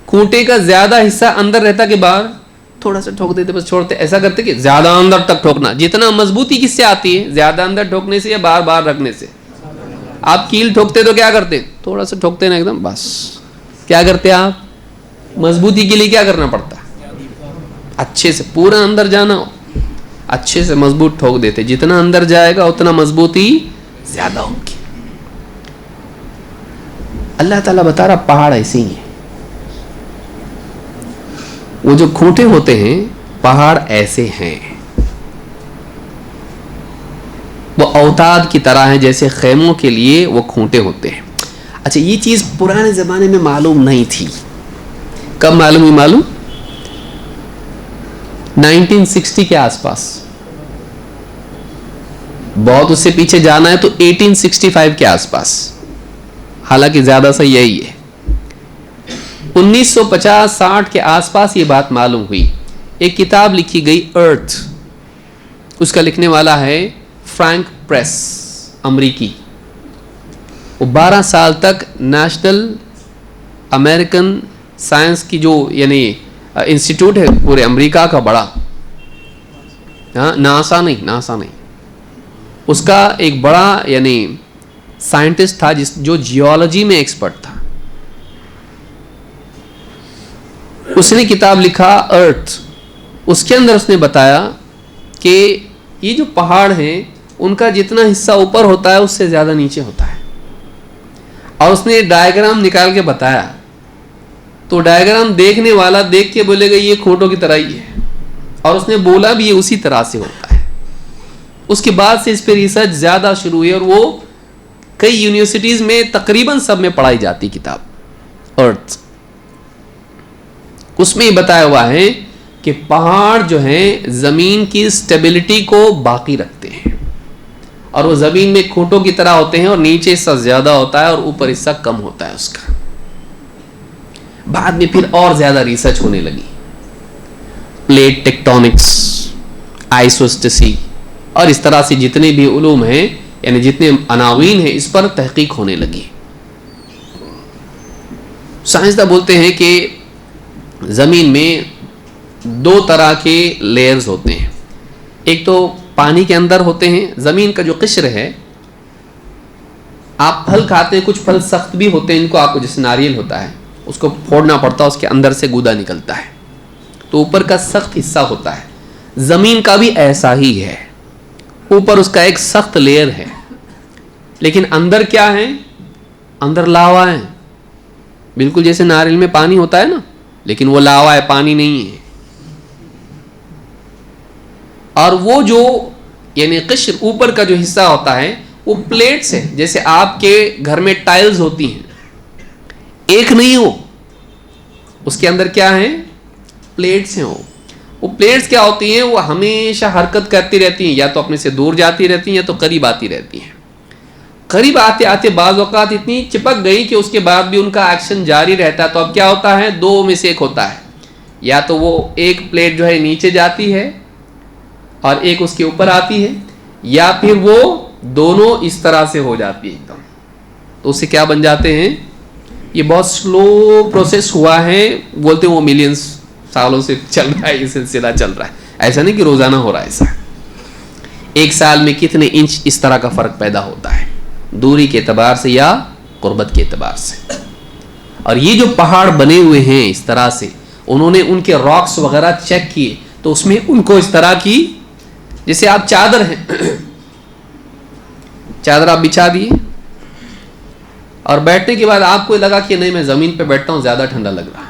کھونٹے کا زیادہ حصہ اندر رہتا کہ باہر, تھوڑا سا ٹھوک دیتے بس چھوڑتے, ایسا کرتے کہ زیادہ اندر تک ٹھوکنا. جتنا مضبوطی کس سے آتی ہے, زیادہ اندر ٹھوکنے سے یا باہر باہر رکھنے سے. آپ کیل ٹھوکتے تو کیا کرتے, تھوڑا سا ٹھوکتے نا ایک دم بس, کیا کرتے آپ, مضبوطی کے لیے کیا کرنا پڑتا, اچھے سے پورا اندر جانا ہو, اچھے سے مضبوط ٹھوک دیتے. جتنا اندر جائے گا اتنا مضبوطی زیادہ ہوگی. اللہ تعالیٰ بتا رہا پہاڑ ایسے ہی ہیں, وہ جو کھوٹے ہوتے ہیں پہاڑ ایسے ہیں, وہ اوتاد کی طرح ہیں, جیسے خیموں کے لیے وہ کھوٹے ہوتے ہیں. اچھا, یہ چیز پرانے زمانے میں معلوم نہیں تھی. کب معلوم ہوئی, معلوم 1960 کے آس پاس, بہت اس سے پیچھے جانا ہے تو 1865 کے آس پاس, حالانکہ زیادہ سا یہی ہے. 1950-60 کے آس پاس یہ بات معلوم ہوئی. ایک کتاب لکھی گئی ارتھ, اس کا لکھنے والا ہے فرینک پریس, امریکی. وہ 12 سال تک نیشنل امریکن سائنس کی جو یعنی انسٹیٹیوٹ ہے پورے امریکہ کا بڑا, ناسا نہیں, اس کا ایک بڑا یعنی سائنٹسٹ تھا جو جیولوجی میں ایکسپرٹ تھا. اس نے کتاب لکھا ارتھ. اس کے اندر اس نے بتایا کہ یہ جو پہاڑ ہیں ان کا جتنا حصہ اوپر ہوتا ہے اس سے زیادہ نیچے ہوتا ہے, اور اس نے ڈائیگرام نکال کے بتایا. تو ڈائیگرام دیکھنے والا دیکھ کے بولے گا یہ کھوٹوں کی طرح ہی ہے, اور اس نے بولا بھی یہ اسی طرح سے ہوتا ہے. اس کے بعد سے اس پہ ریسرچ زیادہ شروع ہوئی, اور وہ کئی یونیورسٹیز میں تقریباً سب میں پڑھائی جاتی کتاب ارتھ. اس میں یہ بتایا ہوا ہے کہ پہاڑ جو ہیں زمین کی سٹیبلٹی کو باقی رکھتے ہیں, اور وہ زمین میں کھوٹوں کی طرح ہوتے ہیں, اور نیچے حصہ زیادہ ہوتا ہے اور اوپر حصہ کم ہوتا ہے اس کا. بعد میں پھر اور زیادہ ریسرچ ہونے لگی, پلیٹ ٹیکٹونکس, آئسوسٹسی, اور اس طرح سے جتنے بھی علوم ہیں یعنی جتنے عناوین ہیں اس پر تحقیق ہونے لگی. سائنسداں بولتے ہیں کہ زمین میں 2 طرح کے لیئرز ہوتے ہیں. ایک تو پانی کے اندر ہوتے ہیں, زمین کا جو قشر ہے, آپ پھل کھاتے ہیں, کچھ پھل سخت بھی ہوتے ہیں, ان کو آپ کو جیسے ناریل ہوتا ہے اس کو پھوڑنا پڑتا ہے, اس کے اندر سے گودا نکلتا ہے, تو اوپر کا سخت حصہ ہوتا ہے. زمین کا بھی ایسا ہی ہے, اوپر اس کا ایک سخت لیئر ہے, لیکن اندر کیا ہے, اندر لاوا ہے, بالکل جیسے ناریل میں پانی ہوتا ہے نا, لیکن وہ لاوا ہے, پانی نہیں ہے. اور وہ جو یعنی قشر اوپر کا جو حصہ ہوتا ہے وہ پلیٹس ہے, جیسے آپ کے گھر میں ٹائلز ہوتی ہیں, ایک نہیں ہو, اس کے اندر کیا ہے, پلیٹس ہیں. وہ پلیٹس کیا ہوتی ہیں, وہ ہمیشہ حرکت کرتی رہتی ہیں, یا تو اپنے سے دور جاتی رہتی ہیں یا تو قریب آتی رہتی ہیں. قریب آتے آتے بعض اوقات اتنی چپک گئی کہ اس کے بعد بھی ان کا ایکشن جاری رہتا ہے. تو اب کیا ہوتا ہے, 2 میں سے ایک ہوتا ہے, یا تو وہ ایک پلیٹ جو ہے نیچے جاتی ہے اور ایک اس کے اوپر آتی ہے, یا پھر وہ دونوں اس طرح سے ہو جاتی ہے ایک دم. تو اس سے کیا بن جاتے ہیں, یہ بہت سلو پروسیس ہوا ہے, بولتے ہیں وہ ملینز سالوں سے چل رہا ہے, یہ سلسلہ چل رہا ہے. ایسا نہیں کہ روزانہ ہو رہا ہے, ایسا ایک سال میں کتنے انچ اس طرح کا فرق پیدا ہوتا ہے, دوری کے اعتبار سے یا قربت کے اعتبار سے. اور یہ جو پہاڑ بنے ہوئے ہیں اس طرح سے, انہوں نے ان کے راکس وغیرہ چیک کیے تو اس میں ان کو اس طرح کی، جیسے آپ چادر ہیں، چادر آپ بچھا دیے اور بیٹھنے کے بعد آپ کو لگا کہ نہیں میں زمین پہ بیٹھتا ہوں زیادہ ٹھنڈا لگ رہا،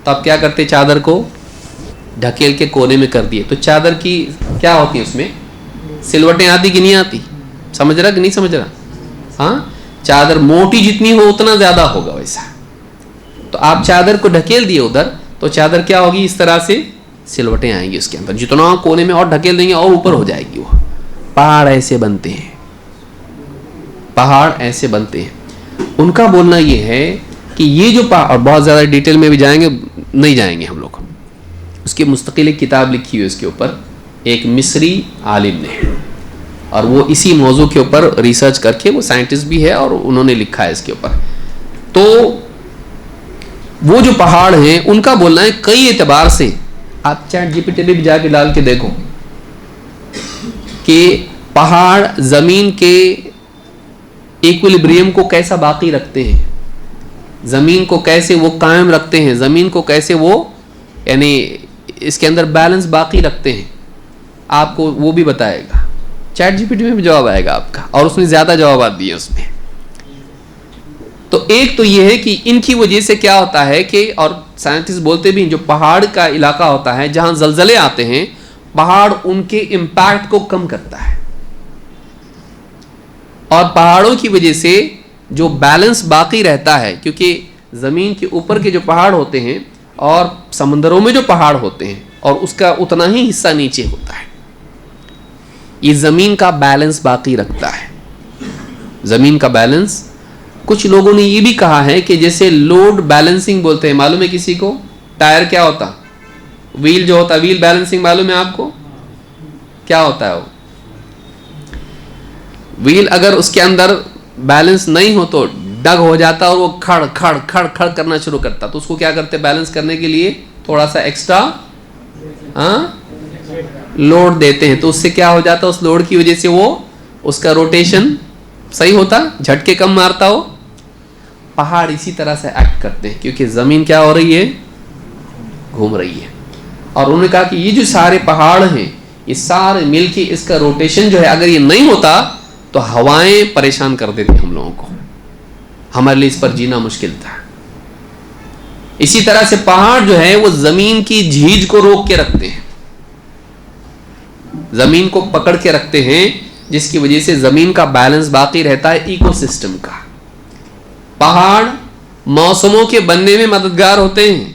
تو آپ کیا کرتے؟ چادر کو ڈھکیل کے کونے میں کر دیے. تو چادر کی کیا ہوتی ہے، اس میں سلوٹیں آتی کہ نہیں آتی؟ سمجھ رہا کہ نہیں سمجھ رہا؟ ہاں، چادر موٹی جتنی ہو اتنا زیادہ ہوگا ویسا. تو آپ چادر کو ڈھکیل دیے ادھر، تو چادر کیا ہوگی؟ اس طرح سے سلوٹیں آئیں گی اس کے اندر، جتنا کونے میں اور ڈھکیل دیں گے اور اوپر ہو جائے گی. وہ پہاڑ ایسے بنتے ہیں، پہاڑ ایسے بنتے ہیں. ان کا بولنا یہ ہے کہ یہ جو پہاڑ، اور بہت زیادہ ڈیٹیل میں بھی جائیں گے نہیں جائیں گے ہم لوگ، اس کی مستقل ایک کتاب لکھی ہوئی اس کے اوپر ایک مصری عالم نے، اور وہ اسی موضوع کے اوپر ریسرچ کر کے، وہ سائنٹسٹ بھی ہے اور انہوں نے لکھا ہے اس کے اوپر. تو وہ جو پہاڑ ہیں ان کا بولنا ہے کئی اعتبار سے، آپ چیٹ جی پی ٹی بھی جا کے ڈال کے دیکھو کہ پہاڑ زمین کے ایکولیبریم کو کیسا باقی رکھتے ہیں، زمین کو کیسے وہ قائم رکھتے ہیں، زمین کو کیسے وہ یعنی اس کے اندر بیلنس باقی رکھتے ہیں. آپ کو وہ بھی بتائے گا، چیٹ جی پی ٹی میں بھی جواب آئے گا آپ کا، اور اس نے زیادہ جوابات دیے اس میں. تو ایک تو یہ ہے کہ ان کی وجہ سے کیا ہوتا ہے کہ، اور سائنٹسٹ بولتے بھی ہیں، جو پہاڑ کا علاقہ ہوتا ہے جہاں زلزلے آتے ہیں، پہاڑ ان کے امپیکٹ کو کم کرتا ہے، اور پہاڑوں کی وجہ سے جو بیلنس باقی رہتا ہے، کیونکہ زمین کے اوپر کے جو پہاڑ ہوتے ہیں اور سمندروں میں جو پہاڑ ہوتے ہیں، اور اس کا اتنا ہی حصہ نیچے ہوتا ہے، یہ زمین کا بیلنس باقی رکھتا ہے. زمین کا بیلنس، کچھ لوگوں نے یہ بھی کہا ہے کہ جیسے لوڈ بیلنسنگ بولتے ہیں، معلوم ہے کسی کو؟ ٹائر کیا ہوتا؟ ویل جو ہوتا ہے، ویل بیلنسنگ معلوم ہے آپ کو کیا ہوتا ہے؟ وہ ویل اگر اس کے اندر بیلنس نہیں ہو تو ڈگ ہو جاتا اور وہ کھڑ کھڑ کھڑ کھڑ کرنا شروع کرتا. تو اس کو کیا کرتے؟ بیلنس کرنے کے لیے تھوڑا سا ایکسٹرا لوڈ دیتے ہیں. تو اس سے کیا ہو جاتا؟ اس لوڈ کی وجہ سے وہ اس کا روٹیشن صحیح ہوتا، جھٹکے کم مارتا ہو. پہاڑ اسی طرح سے ایکٹ کرتے ہیں، کیونکہ زمین کیا ہو رہی ہے؟ گھوم رہی ہے. اور انہوں نے کہا کہ یہ جو سارے پہاڑ ہیں یہ سارے مل کے اس کا روٹیشن جو ہے، اگر یہ نہیں ہوتا تو ہوائیں پریشان کر دیتی ہم لوگوں کو، ہمارے لیے اس پر جینا مشکل تھا. اسی طرح سے پہاڑ جو ہے وہ زمین کی جھیج کو روک کے رکھتے ہیں، زمین کو پکڑ کے رکھتے ہیں، جس کی وجہ سے زمین کا بیلنس باقی رہتا ہے ایکو سسٹم کا. پہاڑ موسموں کے بننے میں مددگار ہوتے ہیں،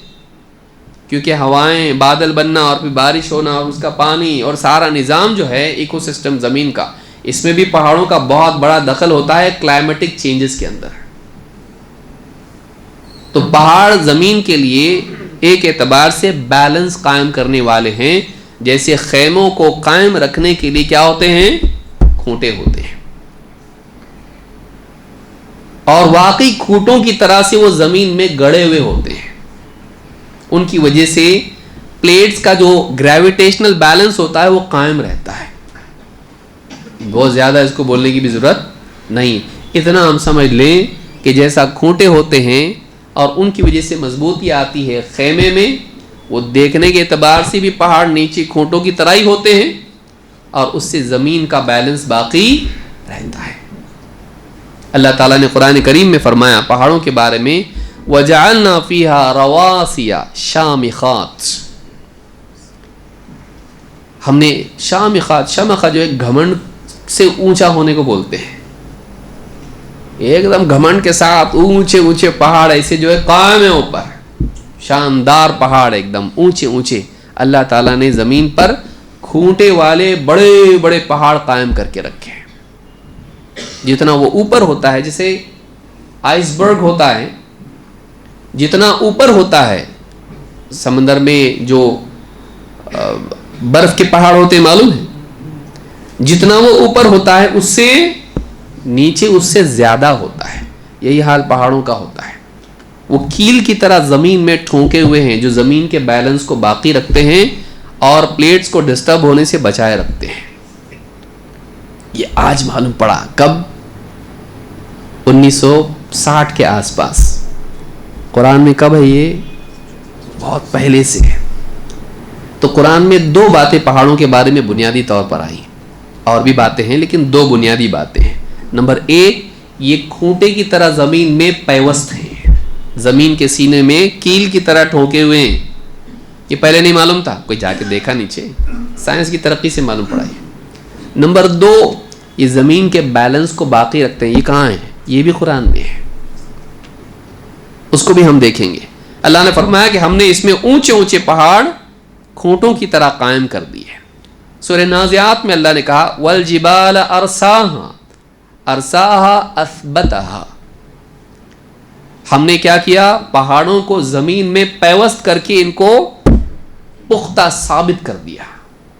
کیونکہ ہوائیں، بادل بننا اور پھر بارش ہونا اور اس کا پانی اور سارا نظام جو ہے ایکو سسٹم زمین کا، اس میں بھی پہاڑوں کا بہت بڑا دخل ہوتا ہے کلائمیٹک چینجز کے اندر. تو پہاڑ زمین کے لیے ایک اعتبار سے بیلنس قائم کرنے والے ہیں، جیسے خیموں کو قائم رکھنے کے لیے کیا ہوتے ہیں؟ کھوٹے ہوتے ہیں. اور واقعی کھوٹوں کی طرح سے وہ زمین میں گڑے ہوئے ہوتے ہیں. ان کی وجہ سے پلیٹس کا جو گریویٹیشنل بیلنس ہوتا ہے وہ قائم رہتا ہے. بہت زیادہ اس کو بولنے کی بھی ضرورت نہیں، اتنا ہم سمجھ لیں کہ جیسا کھوٹے ہوتے ہیں اور ان کی وجہ سے مضبوطی آتی ہے خیمے میں، وہ دیکھنے کے اعتبار سے بھی پہاڑ نیچے کھوٹوں کی طرح ہی ہوتے ہیں، اور اس سے زمین کا بیلنس باقی رہتا ہے. اللہ تعالیٰ نے قرآن کریم میں فرمایا پہاڑوں کے بارے میں، وَجَعَلْنَا فِيهَا رَوَاسِيَ شَامِخَاتٍ، ہم نے شامخات، شامخہ جو ہے گھمنڈ سے اونچا ہونے کو بولتے ہیں، ایک دم گھمنڈ کے ساتھ اونچے اونچے پہاڑ ایسے جو ہے قائم ہیں اوپر، شاندار پہاڑ ایک دم اونچے اونچے. اللہ تعالیٰ نے زمین پر کھوٹے والے بڑے بڑے پہاڑ قائم کر کے رکھے ہیں. جتنا وہ اوپر ہوتا ہے، جیسے آئس برگ ہوتا ہے، جتنا اوپر ہوتا ہے سمندر میں جو برف کے پہاڑ ہوتے ہیں معلوم ہے، جتنا وہ اوپر ہوتا ہے اس سے نیچے اس سے زیادہ ہوتا ہے. یہی حال پہاڑوں کا ہوتا ہے، وہ کیل کی طرح زمین میں ٹھونکے ہوئے ہیں جو زمین کے بیلنس کو باقی رکھتے ہیں اور پلیٹس کو ڈسٹرب ہونے سے بچائے رکھتے ہیں. یہ آج معلوم پڑا، کب؟ 1960 کے آس پاس. قرآن میں کب ہے یہ؟ بہت پہلے سے ہے. تو قرآن میں 2 باتیں پہاڑوں کے بارے میں بنیادی طور پر آئی، اور بھی باتیں ہیں لیکن 2 بنیادی باتیں ہیں۔ نمبر 1، یہ کھوٹے کی طرح زمین میں پیوست ہیں، زمین کے سینے میں کیل کی طرح ٹھوکے ہوئے ہیں۔ یہ پہلے نہیں معلوم تھا، کوئی جا کے دیکھا نیچے، سائنس کی ترقی سے معلوم پڑا ہے۔ نمبر 2، یہ زمین کے بیلنس کو باقی رکھتے ہیں۔ یہ کہاں ہے؟ یہ بھی قرآن میں ہے، اس کو بھی ہم دیکھیں گے۔ اللہ نے فرمایا کہ ہم نے اس میں اونچے اونچے پہاڑ کھوٹوں کی طرح قائم کر دیے۔ سورہ نازعات میں اللہ نے کہا والجبال ارساہا ارساہا اثبتہا، ہم نے کیا کیا؟ پہاڑوں کو زمین میں پیوست کر کے ان کو پختہ ثابت کر دیا،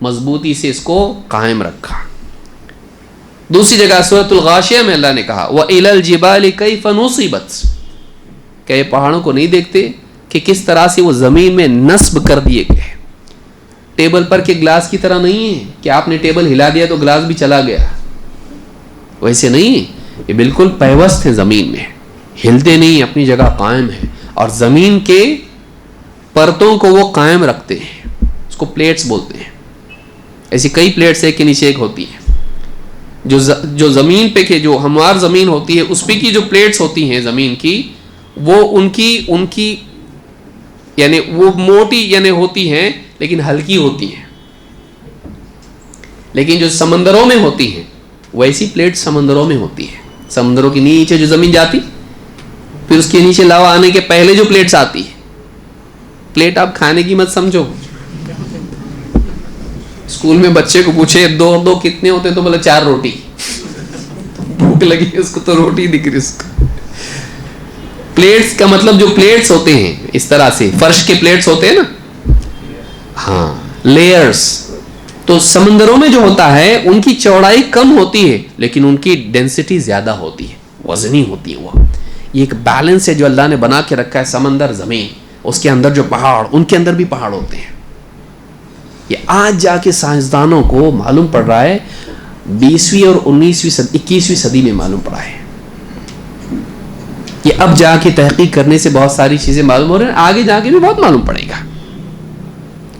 مضبوطی سے اس کو قائم رکھا۔ دوسری جگہ سورۃ الغاشیہ میں اللہ نے کہا وَإِلَى الْجِبَالِ كَيْفَ نُصِبَتْ، کہ پہاڑوں کو نہیں دیکھتے کہ کس طرح سے وہ زمین میں نصب کر دیے گئے۔ ٹیبل پر کے گلاس کی طرح نہیں ہے کہ آپ نے ٹیبل ہلا دیا تو گلاس بھی چلا گیا، ویسے نہیں ہے، یہ بالکل پیوست ہے، زمین میں ہلتے نہیں، اپنی جگہ قائم ہے، اور زمین کے پرتوں کو وہ قائم رکھتے ہیں، اس کو پلیٹس بولتے ہیں۔ ایسی کئی پلیٹس ایک کے نیچے ایک ہوتی ہیں، جو زمین پہ کے جو ہموار زمین ہوتی ہے اس پہ کی جو پلیٹس ہوتی ہیں زمین کی، وہ ان کی یعنی وہ موٹی یعنی ہوتی ہیں لیکن ہلکی ہوتی ہیں، لیکن جو سمندروں میں ہوتی ہیں ویسی پلیٹ سمندروں میں ہوتی ہیں۔ سمندروں کے نیچے جو زمین جاتی، پھر اس کے نیچے لاوا آنے کے پہلے جو پلیٹس آتی ہے، پلیٹ آپ کھانے کی مت سمجھو۔ اسکول میں بچے کو پوچھے 2 اور 2 کتنے ہوتے ہیں تو بولے 4 روٹی، بھوک لگی اس کو تو روٹی دکھ رہی اس کو۔ پلیٹس کا مطلب جو پلیٹس ہوتے ہیں اس طرح سے فرش کے پلیٹس ہوتے ہیں نا، ہاں لیئرز، تو سمندروں میں جو ہوتا ہے ان کی چوڑائی کم ہوتی ہے لیکن ان کی ڈینسٹی زیادہ ہوتی ہے، وزنی ہوتی ہے۔ وہ یہ ایک بیلنس ہے جو اللہ نے بنا کے رکھا ہے، سمندر، زمین، اس کے اندر جو پہاڑ، ان کے اندر بھی پہاڑ ہوتے ہیں۔ یہ آج جا کے سائنسدانوں کو معلوم پڑ رہا ہے، 20ویں اور 21ویں صدی میں معلوم پڑا ہے۔ یہ اب جا کے تحقیق کرنے سے بہت ساری چیزیں معلوم ہو رہی ہیں، آگے جا کے بھی بہت معلوم پڑے گا۔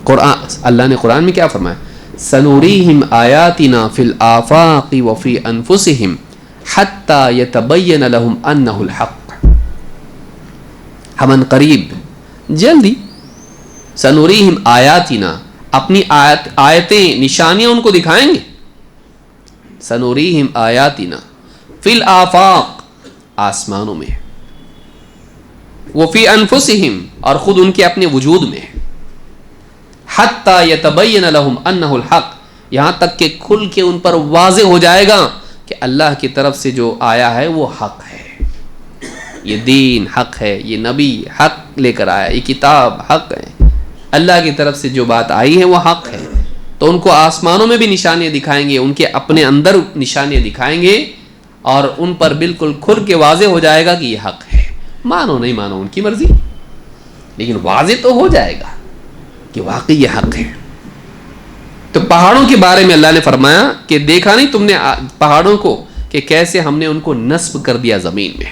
قرآن، اللہ نے قرآن میں کیا فرمایا؟ سنوریہم آیاتنا فی الآفاق وفی انفسہم حتی یتبین لہم انہ الحق، ہم ان قریب جلدی سنوریہم آیاتنا، اپنی آیتیں نشانیاں ان کو دکھائیں گے۔ سنوریہم آیاتنا فی الآفاق، آسمانوں میں، وفی انفسہم، اور خود ان کے اپنے وجود میں، حتی یتبین لہم انہ الحق، یہاں تک کہ کھل کے ان پر واضح ہو جائے گا کہ اللہ کی طرف سے جو آیا ہے وہ حق ہے، یہ دین حق ہے، یہ نبی حق لے کر آیا، یہ کتاب حق ہے، اللہ کی طرف سے جو بات آئی ہے وہ حق ہے۔ تو ان کو آسمانوں میں بھی نشانیاں دکھائیں گے، ان کے اپنے اندر نشانیاں دکھائیں گے، اور ان پر بالکل کھل کے واضح ہو جائے گا کہ یہ حق ہے۔ مانو نہیں مانو ان کی مرضی، لیکن واضح تو ہو جائے گا کہ واقعی یہ حق ہے۔ تو پہاڑوں کے بارے میں اللہ نے فرمایا کہ دیکھا نہیں تم نے پہاڑوں کو کہ کیسے ہم نے ان کو نصب کر دیا زمین میں۔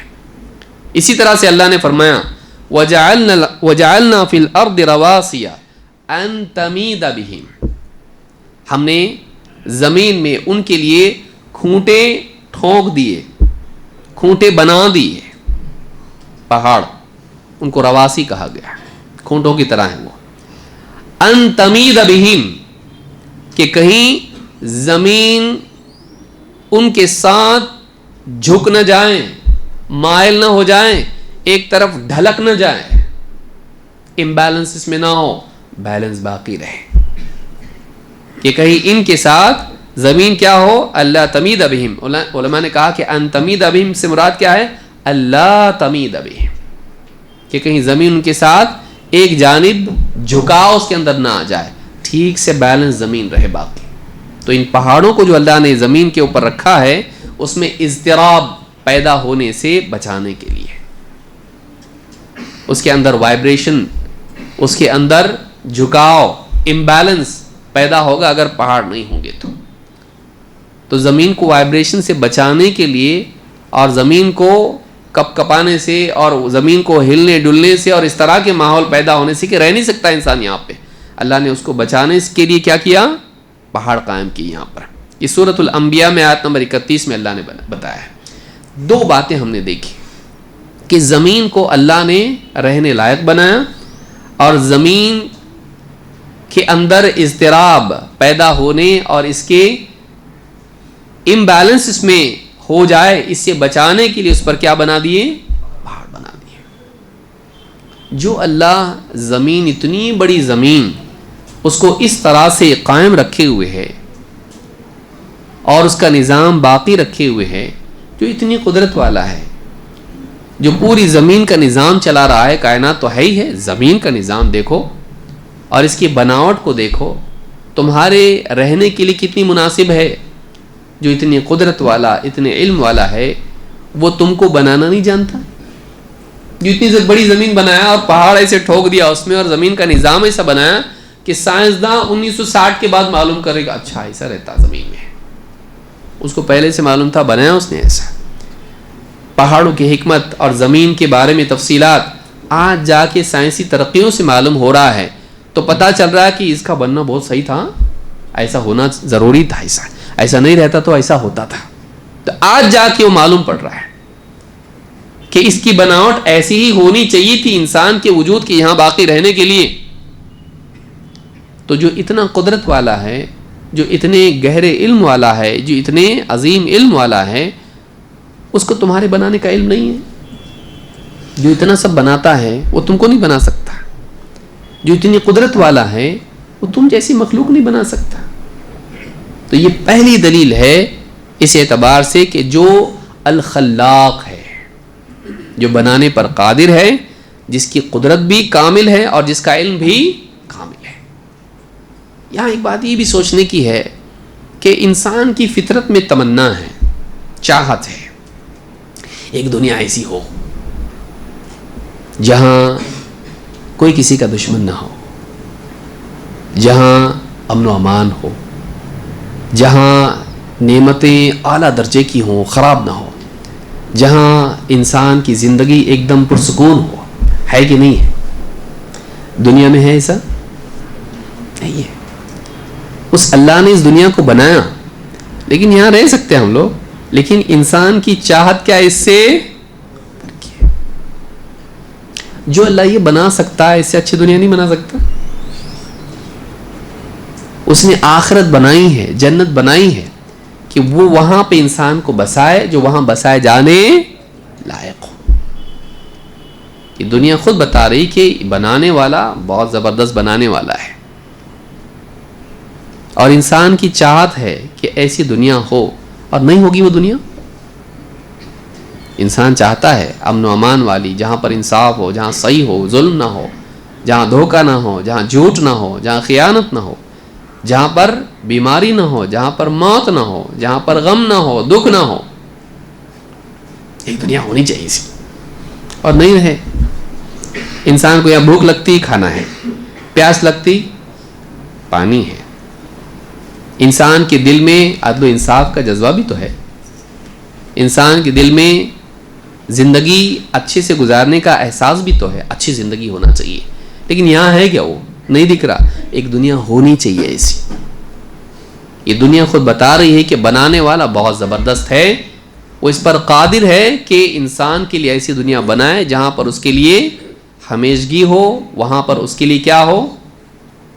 اسی طرح سے اللہ نے فرمایا وَجَعَلْنَا فِي الْأَرْضِ رَوَاسِيَ أَن تَمِيدَ بِهِمْ، ہم نے زمین میں ان کے لیے کھونٹے ٹھونک دیے، کھونٹے بنا دیے۔ پہاڑ ان کو رواسی کہا گیا، کھونٹوں کی طرح ہیں وہ۔ ان تمید بہم، کہ کہیں زمین ان کے ساتھ جھک نہ جائیں، مائل نہ ہو جائیں، ایک طرف ڈھلک نہ جائیں، امبیلنس اس میں نہ ہو، بیلنس باقی رہے، کہ کہیں ان کے ساتھ زمین کیا ہو، اللہ تمید بہم۔ علماء نے کہا کہ ان تمید بہم سے مراد کیا ہے، اللہ تمید بہم، کہ کہیں زمین ان کے ساتھ ایک جانب جھکاؤ اس کے اندر نہ آ جائے، ٹھیک سے بیلنس زمین رہے باقی۔ تو ان پہاڑوں کو جو اللہ نے زمین کے اوپر رکھا ہے اس میں اضطراب پیدا ہونے سے بچانے کے لیے، اس کے اندر وائبریشن، اس کے اندر جھکاؤ، امبیلنس پیدا ہوگا اگر پہاڑ نہیں ہوں گے تو زمین کو وائبریشن سے بچانے کے لیے، اور زمین کو کپ کپانے سے، اور زمین کو ہلنے ڈلنے سے، اور اس طرح کے ماحول پیدا ہونے سے کہ رہ نہیں سکتا انسان یہاں پہ، اللہ نے اس کو بچانے کے لیے کیا کیا؟ پہاڑ قائم کی. یہاں پر یہ سورۃ الانبیاء میں آیت نمبر 31 میں اللہ نے بتایا ہے. دو باتیں ہم نے دیکھی کہ زمین کو اللہ نے رہنے لائق بنایا اور زمین کے اندر اضطراب پیدا ہونے اور اس کے امبیلنس اس میں ہو جائے اس سے بچانے کے لیے اس پر کیا بنا دیے؟ پہاڑ بنا دیے. جو اللہ زمین اتنی بڑی زمین اس کو اس طرح سے قائم رکھے ہوئے ہے اور اس کا نظام باقی رکھے ہوئے ہے، جو اتنی قدرت والا ہے، جو پوری زمین کا نظام چلا رہا ہے، کائنات تو ہے ہی ہے، زمین کا نظام دیکھو اور اس کی بناوٹ کو دیکھو، تمہارے رہنے کے لیے کتنی مناسب ہے. جو اتنی قدرت والا، اتنے علم والا ہے، وہ تم کو بنانا نہیں جانتا؟ جو اتنی بڑی زمین بنایا اور پہاڑ ایسے ٹھوک دیا اس میں اور زمین کا نظام ایسا بنایا کہ سائنسداں 1960 کے بعد معلوم کرے گا اچھا ایسا رہتا زمین میں. اس کو پہلے سے معلوم تھا، بنایا اس نے ایسا. پہاڑوں کی حکمت اور زمین کے بارے میں تفصیلات آج جا کے سائنسی ترقیوں سے معلوم ہو رہا ہے، تو پتہ چل رہا ہے کہ اس کا بننا بہت صحیح تھا، ایسا ہونا ضروری تھا، ایسا نہیں رہتا تو ایسا ہوتا تھا. تو آج جا کے وہ معلوم پڑ رہا ہے کہ اس کی بناوٹ ایسی ہی ہونی چاہیے تھی انسان کے وجود کے یہاں باقی رہنے کے لیے. تو جو اتنا قدرت والا ہے، جو اتنے گہرے علم والا ہے، جو اتنے عظیم علم والا ہے، اس کو تمہارے بنانے کا علم نہیں ہے. جو اتنا سب بناتا ہے وہ تم کو نہیں بنا سکتا. جو اتنی قدرت والا ہے وہ تم جیسی مخلوق نہیں بنا سکتا. تو یہ پہلی دلیل ہے اس اعتبار سے کہ جو الخلاق ہے، جو بنانے پر قادر ہے، جس کی قدرت بھی کامل ہے اور جس کا علم بھی کامل ہے. یہاں ایک بات یہ بھی سوچنے کی ہے کہ انسان کی فطرت میں تمنا ہے، چاہت ہے، ایک دنیا ایسی ہو جہاں کوئی کسی کا دشمن نہ ہو، جہاں امن و امان ہو، جہاں نعمتیں اعلیٰ درجے کی ہوں، خراب نہ ہو، جہاں انسان کی زندگی ایک دم پرسکون ہو. ہے کہ نہیں ہے؟ دنیا میں ہے ایسا؟ نہیں ہے. اس اللہ نے اس دنیا کو بنایا، لیکن یہاں رہ سکتے ہیں ہم لوگ، لیکن انسان کی چاہت کیا اس سے؟ جو اللہ یہ بنا سکتا ہے اس سے اچھی دنیا نہیں بنا سکتا. اس نے آخرت بنائی ہے، جنت بنائی ہے کہ وہ وہاں پہ انسان کو بسائے جو وہاں بسائے جانے لائق ہو. یہ دنیا خود بتا رہی کہ بنانے والا بہت زبردست بنانے والا ہے، اور انسان کی چاہت ہے کہ ایسی دنیا ہو، اور نہیں ہوگی وہ دنیا. انسان چاہتا ہے امن و امان والی، جہاں پر انصاف ہو، جہاں صحیح ہو، ظلم نہ ہو، جہاں دھوکہ نہ ہو، جہاں جھوٹ نہ ہو، جہاں خیانت نہ ہو، جہاں پر بیماری نہ ہو، جہاں پر موت نہ ہو، جہاں پر غم نہ ہو، دکھ نہ ہو. ایک دنیا ہونی چاہیے سی، اور نہیں رہے. انسان کو یہاں بھوک لگتی کھانا ہے، پیاس لگتی پانی ہے. انسان کے دل میں عدل و انصاف کا جذبہ بھی تو ہے. انسان کے دل میں زندگی اچھے سے گزارنے کا احساس بھی تو ہے، اچھی زندگی ہونا چاہیے. لیکن یہاں ہے کیا؟ وہ نہیں دکھ رہا. ایک دنیا ہونی چاہیے ایسی. یہ دنیا خود بتا رہی ہے کہ بنانے والا بہت زبردست ہے، وہ اس پر قادر ہے کہ انسان کے لیے ایسی دنیا بنائے جہاں پر اس کے لیے ہمیشگی ہو، وہاں پر اس کے لیے کیا ہو؟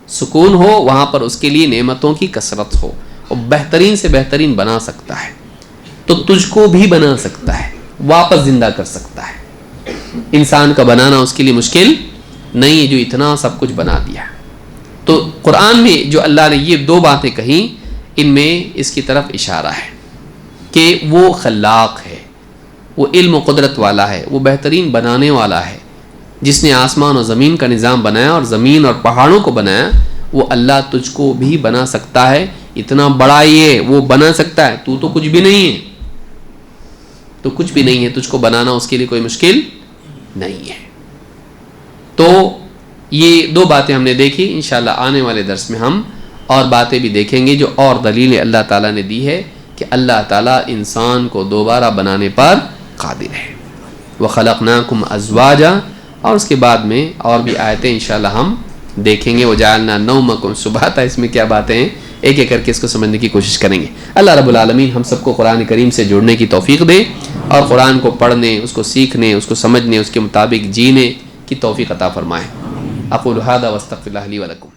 سکون ہو، وہاں پر اس کے لیے نعمتوں کی کثرت ہو. اور بہترین سے بہترین بنا سکتا ہے، تو تجھ کو بھی بنا سکتا ہے، واپس زندہ کر سکتا ہے. انسان کا بنانا اس کے لیے مشکل نہیں ہے جو اتنا سب کچھ بنا دیا. تو قرآن میں جو اللہ نے یہ دو باتیں کہیں، ان میں اس کی طرف اشارہ ہے کہ وہ خلاق ہے، وہ علم و قدرت والا ہے، وہ بہترین بنانے والا ہے. جس نے آسمان اور زمین کا نظام بنایا اور زمین اور پہاڑوں کو بنایا، وہ اللہ تجھ کو بھی بنا سکتا ہے. اتنا بڑا یہ وہ بنا سکتا ہے، تو کچھ بھی نہیں ہے، تو کچھ بھی نہیں ہے. تجھ کو بنانا اس کے لیے کوئی مشکل نہیں ہے. تو یہ دو باتیں ہم نے دیکھی. انشاءاللہ آنے والے درس میں ہم اور باتیں بھی دیکھیں گے جو اور دلیل اللہ تعالیٰ نے دی ہے کہ اللہ تعالیٰ انسان کو دوبارہ بنانے پر قادر ہے. وَخَلَقْنَاكُمْ أَزْوَاجًا، اور اس کے بعد میں اور بھی آیتیں انشاءاللہ ہم دیکھیں گے وجعلنا نومکم سباتا، اس میں کیا باتیں ہیں، ایک ایک کر کے اس کو سمجھنے کی کوشش کریں گے۔ اللہ رب العالمین ہم سب کو قرآن کریم سے جڑنے کی توفیق دے، اور قرآن کو پڑھنے، اس کو سیکھنے، اس کو سمجھنے، اس کے مطابق جینے کی توفیق عطا فرمائے۔ اقول ھذا واستغفر اللہ لی ولکم۔